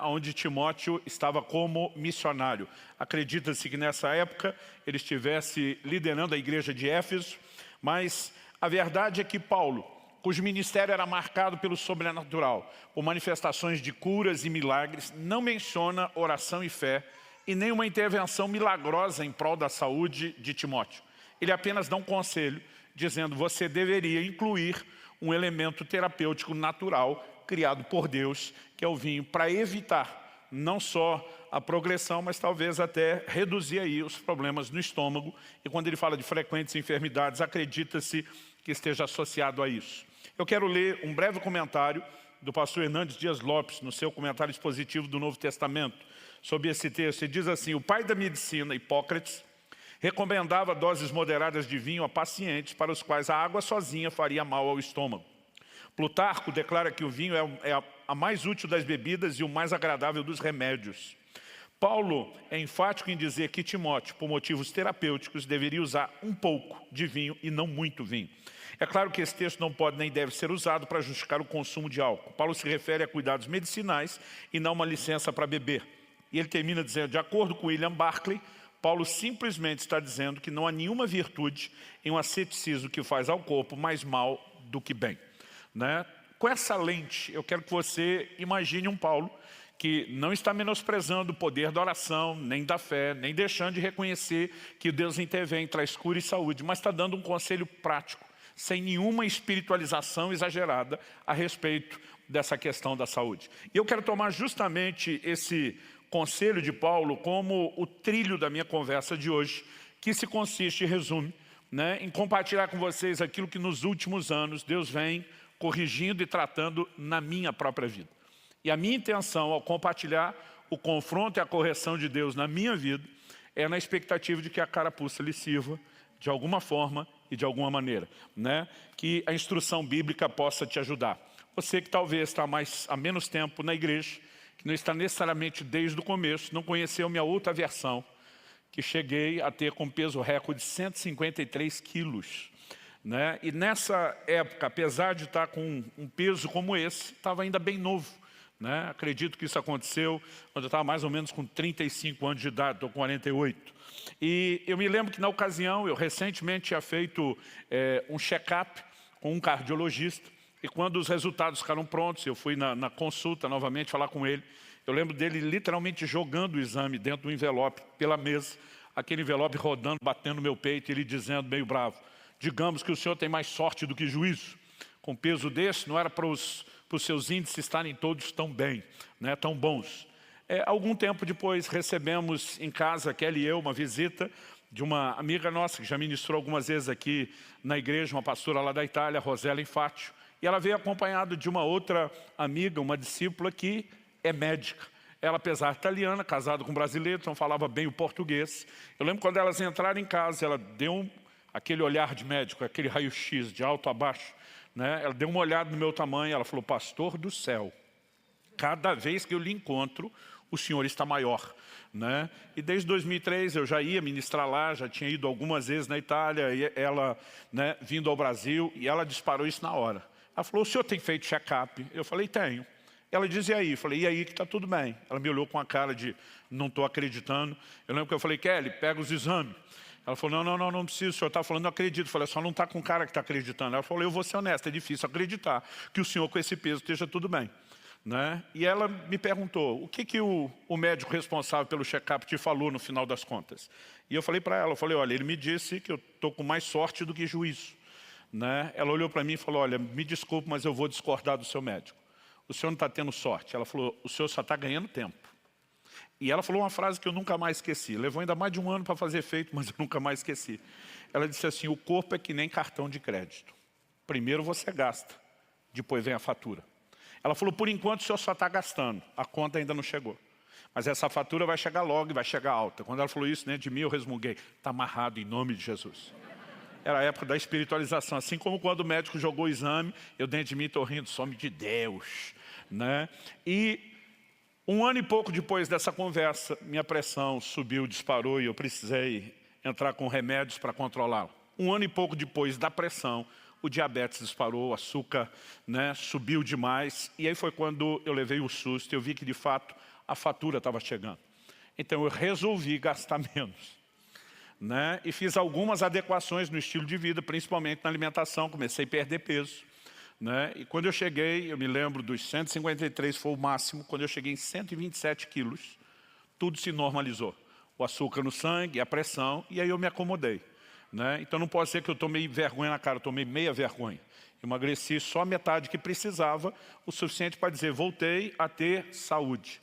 Speaker 1: onde Timóteo estava como missionário. Acredita-se que nessa época ele estivesse liderando a igreja de Éfeso, mas a verdade é que Paulo, cujo ministério era marcado pelo sobrenatural, por manifestações de curas e milagres, não menciona oração e fé e nem uma intervenção milagrosa em prol da saúde de Timóteo. Ele apenas dá um conselho, dizendo: você deveria incluir um elemento terapêutico natural criado por Deus, que é o vinho, para evitar não só a progressão, mas talvez até reduzir aí os problemas no estômago. E quando ele fala de frequentes enfermidades, acredita-se que esteja associado a isso. Eu quero ler um breve comentário do pastor Hernandes Dias Lopes, no seu comentário expositivo do Novo Testamento, sobre esse texto. Ele diz assim: o pai da medicina, Hipócrates, recomendava doses moderadas de vinho a pacientes para os quais a água sozinha faria mal ao estômago. Plutarco declara que o vinho é a mais útil das bebidas e o mais agradável dos remédios. Paulo é enfático em dizer que Timóteo, por motivos terapêuticos, deveria usar um pouco de vinho e não muito vinho. É claro que esse texto não pode nem deve ser usado para justificar o consumo de álcool. Paulo se refere a cuidados medicinais e não uma licença para beber. E ele termina dizendo: de acordo com William Barclay, Paulo simplesmente está dizendo que não há nenhuma virtude em um asceticismo que faz ao corpo mais mal do que bem. Com essa lente, eu quero que você imagine um Paulo que não está menosprezando o poder da oração, nem da fé, nem deixando de reconhecer que Deus intervém, traz cura e saúde, mas está dando um conselho prático, sem nenhuma espiritualização exagerada a respeito dessa questão da saúde. E eu quero tomar justamente esse conselho de Paulo como o trilho da minha conversa de hoje, que se consiste e resume em compartilhar com vocês aquilo que nos últimos anos Deus vem corrigindo e tratando na minha própria vida. E a minha intenção ao compartilhar o confronto e a correção de Deus na minha vida é na expectativa de que a carapuça lhe sirva de alguma forma e de alguma maneira, que a instrução bíblica possa te ajudar. Você que talvez está há menos tempo na igreja, que não está necessariamente desde o começo, não conheceu minha outra versão, que cheguei a ter com peso recorde de 153 quilos. E nessa época, apesar de estar com um peso como esse, estava ainda bem novo. né? Acredito que isso aconteceu quando eu estava mais ou menos com 35 anos de idade, estou com 48. E eu me lembro que na ocasião, eu recentemente tinha feito um check-up com um cardiologista, e quando os resultados ficaram prontos, eu fui na consulta novamente falar com ele. Eu lembro dele literalmente jogando o exame dentro do envelope, pela mesa, aquele envelope rodando, batendo no meu peito, e ele dizendo meio bravo: digamos que o senhor tem mais sorte do que juízo. Com peso desse, não era para os seus índices estarem todos tão bem, né, tão bons. Algum tempo depois, recebemos em casa, Kelly e eu, uma visita de uma amiga nossa, que já ministrou algumas vezes aqui na igreja, uma pastora lá da Itália, Rosela Infátio. E ela veio acompanhada de uma outra amiga, uma discípula que é médica. Ela, apesar de italiana, casada com um brasileiro, então falava bem o português. Eu lembro quando elas entraram em casa, ela deu aquele olhar de médico, aquele raio-x de alto a baixo, né? Ela deu uma olhada no meu tamanho, ela falou: pastor do céu, cada vez que eu lhe encontro, o senhor está maior, né? E desde 2003 eu já ia ministrar lá, já tinha ido algumas vezes na Itália, e ela, né, vindo ao Brasil, e ela disparou isso na hora. Ela falou: o senhor tem feito check-up? Eu falei: tenho. Ela disse: e aí? Eu falei: e aí que está tudo bem. Ela me olhou com a cara de não estou acreditando. Eu lembro que eu falei: Kelly, pega os exames. Ela falou: não precisa, o senhor está falando, não acredito. Eu falei: só não está com cara que está acreditando. Ela falou: eu vou ser honesta, é difícil acreditar que o senhor com esse peso esteja tudo bem, né? E ela me perguntou: o que o médico responsável pelo check-up te falou no final das contas? E eu falei para ela, eu falei: olha, ele me disse que eu estou com mais sorte do que juízo, né? Ela olhou para mim e falou: olha, me desculpe, mas eu vou discordar do seu médico. O senhor não está tendo sorte. Ela falou: o senhor só está ganhando tempo. E ela falou uma frase que eu nunca mais esqueci. Levou ainda mais de 1 ano para fazer efeito, mas eu nunca mais esqueci. Ela disse assim: o corpo é que nem cartão de crédito. Primeiro você gasta, depois vem a fatura. Ela falou: por enquanto o senhor só está gastando, a conta ainda não chegou. Mas essa fatura vai chegar logo e vai chegar alta. Quando ela falou isso dentro de mim, eu resmunguei: está amarrado em nome de Jesus. Era a época da espiritualização. Assim como quando o médico jogou o exame, eu dentro de mim estou rindo: some de Deus, né? E 1 ano e pouco depois dessa conversa, minha pressão subiu, disparou, e eu precisei entrar com remédios para controlá-la. 1 ano e pouco depois da pressão, o diabetes disparou, o açúcar, né, subiu demais. E aí foi quando eu levei o susto e eu vi que de fato a fatura estava chegando. Então eu resolvi gastar menos, né? E fiz algumas adequações no estilo de vida, principalmente na alimentação. Comecei a perder peso, né? E quando eu cheguei, eu me lembro dos 153 foi o máximo. Quando eu cheguei em 127 quilos, tudo se normalizou. O açúcar no sangue, a pressão, e aí eu me acomodei, né? Então não pode ser que eu tomei vergonha na cara, eu tomei meia vergonha. Emagreci só a metade que precisava, o suficiente para dizer: voltei a ter saúde.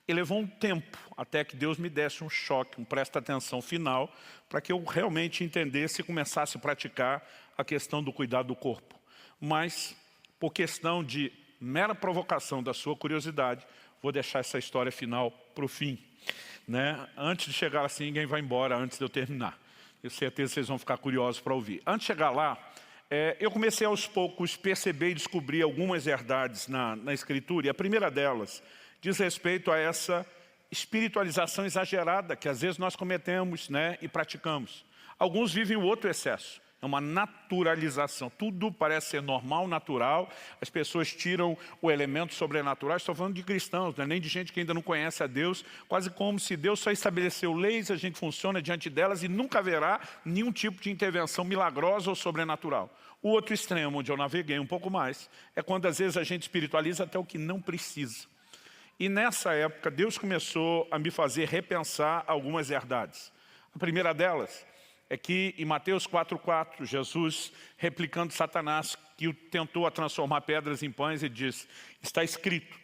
Speaker 1: E levou um tempo até que Deus me desse um choque, um presta atenção final, para que eu realmente entendesse e começasse a praticar a questão do cuidado do corpo. Mas, por questão de mera provocação da sua curiosidade, vou deixar essa história final para o fim, né? Antes de chegar assim, ninguém vai embora antes de eu terminar. Tenho certeza que vocês vão ficar curiosos para ouvir. Antes de chegar lá, eu comecei aos poucos a perceber e descobrir algumas verdades na Escritura. E a primeira delas diz respeito a essa espiritualização exagerada que às vezes nós cometemos, né, e praticamos. Alguns vivem o outro excesso. É uma naturalização. Tudo parece ser normal, natural. As pessoas tiram o elemento sobrenatural. Estou falando de cristãos, não é nem de gente que ainda não conhece a Deus. Quase como se Deus só estabeleceu leis, a gente funciona diante delas e nunca haverá nenhum tipo de intervenção milagrosa ou sobrenatural. O outro extremo, onde eu naveguei um pouco mais, é quando às vezes a gente espiritualiza até o que não precisa. E nessa época, Deus começou a me fazer repensar algumas verdades. A primeira delas é que em Mateus 4,4, Jesus, replicando Satanás, que o tentou a transformar pedras em pães, ele diz: está escrito,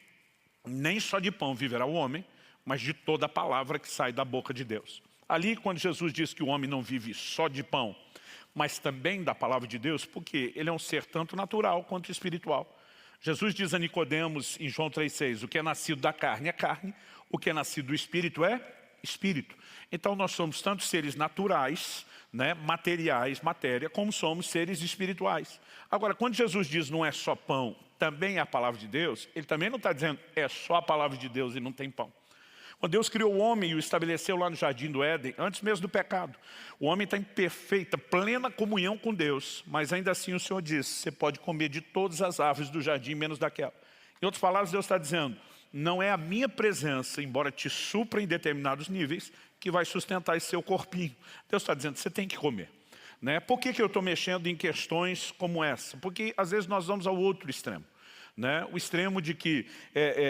Speaker 1: nem só de pão viverá o homem, mas de toda a palavra que sai da boca de Deus. Ali, quando Jesus diz que o homem não vive só de pão, mas também da palavra de Deus, porque ele é um ser tanto natural quanto espiritual. Jesus diz a Nicodemos em João 3,6, o que é nascido da carne é carne, o que é nascido do espírito é espírito. Então nós somos tanto seres naturais, né, materiais, matéria, como somos seres espirituais. Agora, quando Jesus diz não é só pão, também é a palavra de Deus, ele também não está dizendo é só a palavra de Deus e não tem pão. Quando Deus criou o homem e o estabeleceu lá no Jardim do Éden, antes mesmo do pecado, o homem está em perfeita, plena comunhão com Deus, mas ainda assim o Senhor diz: você pode comer de todas as árvores do jardim, menos daquela. Em outras palavras, Deus está dizendo: não é a minha presença, embora te supra em determinados níveis, que vai sustentar esse seu corpinho. Deus está dizendo, você tem que comer. Né? Por que eu estou mexendo em questões como essa? Porque às vezes nós vamos ao outro extremo. Né? O extremo de que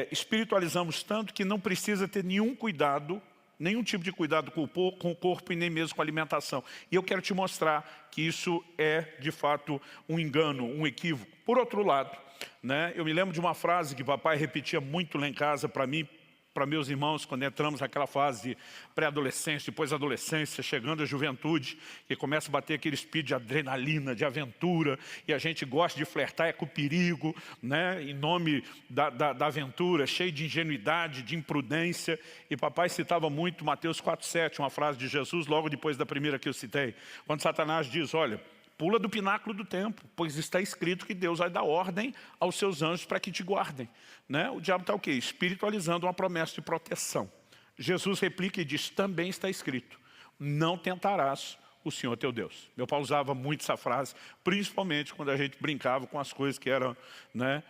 Speaker 1: espiritualizamos tanto que não precisa ter nenhum cuidado, nenhum tipo de cuidado com o corpo e nem mesmo com a alimentação. E eu quero te mostrar que isso é, de fato, um engano, um equívoco. Por outro lado, né, eu me lembro de uma frase que papai repetia muito lá em casa para mim, para meus irmãos, quando entramos naquela fase de pré-adolescência, depois adolescência, chegando à juventude, que começa a bater aquele speed de adrenalina, de aventura, e a gente gosta de flertar com o perigo, né, em nome da aventura, cheio de ingenuidade, de imprudência. E papai citava muito Mateus 4,7, uma frase de Jesus, logo depois da primeira que eu citei, quando Satanás diz, olha, pula do pináculo do templo, pois está escrito que Deus vai dar ordem aos seus anjos para que te guardem. Né? O diabo está o quê? Espiritualizando uma promessa de proteção. Jesus replica e diz, também está escrito, não tentarás o Senhor teu Deus. Meu pai usava muito essa frase, principalmente quando a gente brincava com as coisas que eram, né,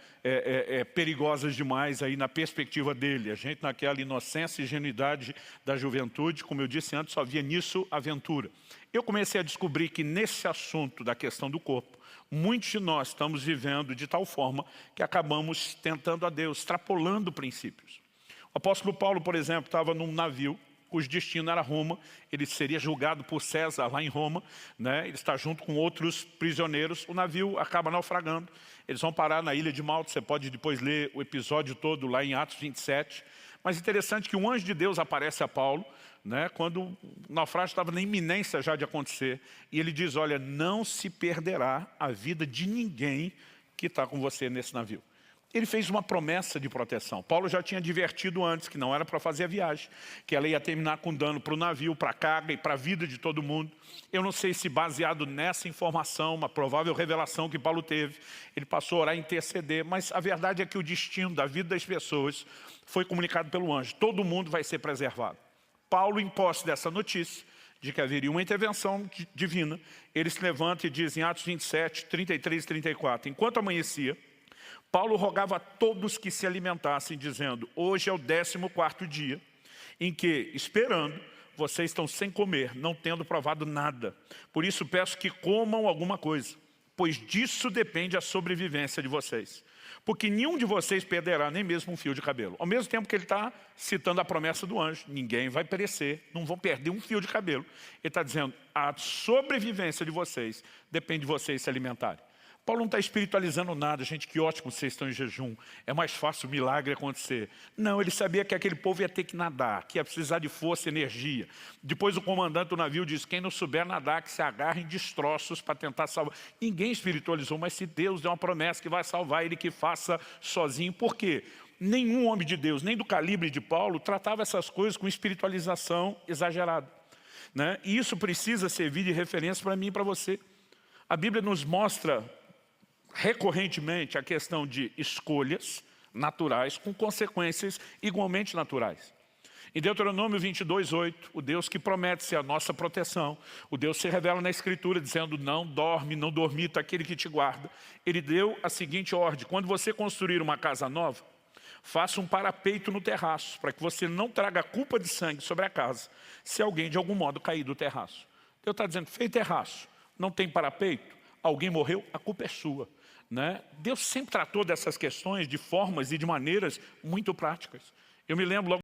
Speaker 1: perigosas demais aí na perspectiva dele. A gente naquela inocência e ingenuidade da juventude, como eu disse antes, só via nisso aventura. Eu comecei a descobrir que nesse assunto da questão do corpo, muitos de nós estamos vivendo de tal forma que acabamos tentando a Deus, extrapolando princípios. O apóstolo Paulo, por exemplo, estava num navio cujo destino era Roma, ele seria julgado por César lá em Roma, né? Ele está junto com outros prisioneiros, o navio acaba naufragando, eles vão parar na ilha de Malta, você pode depois ler o episódio todo lá em Atos 27, mas interessante que um anjo de Deus aparece a Paulo, né, quando o naufrágio estava na iminência já de acontecer, e ele diz, olha, não se perderá a vida de ninguém que está com você nesse navio. Ele fez uma promessa de proteção. Paulo já tinha advertido antes que não era para fazer a viagem, que ela ia terminar com dano para o navio, para a carga e para a vida de todo mundo. Eu não sei se baseado nessa informação, uma provável revelação que Paulo teve, ele passou a orar e interceder, mas a verdade é que o destino da vida das pessoas foi comunicado pelo anjo. Todo mundo vai ser preservado. Paulo, em posse dessa notícia, de que haveria uma intervenção divina, ele se levanta e diz em Atos 27, 33 e 34, enquanto amanhecia, Paulo rogava a todos que se alimentassem, dizendo, hoje é o 14º dia em que, esperando, vocês estão sem comer, não tendo provado nada. Por isso peço que comam alguma coisa, pois disso depende a sobrevivência de vocês. Porque nenhum de vocês perderá nem mesmo um fio de cabelo. Ao mesmo tempo que ele está citando a promessa do anjo, ninguém vai perecer, não vão perder um fio de cabelo. Ele está dizendo, a sobrevivência de vocês depende de vocês se alimentarem. Paulo não está espiritualizando nada, gente, que ótimo vocês estão em jejum, é mais fácil o milagre acontecer. Não, ele sabia que aquele povo ia ter que nadar, que ia precisar de força e energia. Depois o comandante do navio diz, quem não souber nadar, que se agarre em destroços para tentar salvar. Ninguém espiritualizou, mas se Deus deu uma promessa que vai salvar ele, que faça sozinho. Por quê? Nenhum homem de Deus, nem do calibre de Paulo, tratava essas coisas com espiritualização exagerada. Né? E isso precisa servir de referência para mim e para você. A Bíblia nos mostra recorrentemente a questão de escolhas naturais com consequências igualmente naturais. Em Deuteronômio 22:8, o Deus que promete ser a nossa proteção, o Deus se revela na Escritura dizendo não dorme, não dormita aquele que te guarda. Ele deu a seguinte ordem, quando você construir uma casa nova, faça um parapeito no terraço, para que você não traga culpa de sangue sobre a casa, se alguém de algum modo cair do terraço. Deus está dizendo, fez terraço, não tem parapeito, alguém morreu, a culpa é sua. Né? Deus sempre tratou dessas questões de formas e de maneiras muito práticas. Eu me lembro logo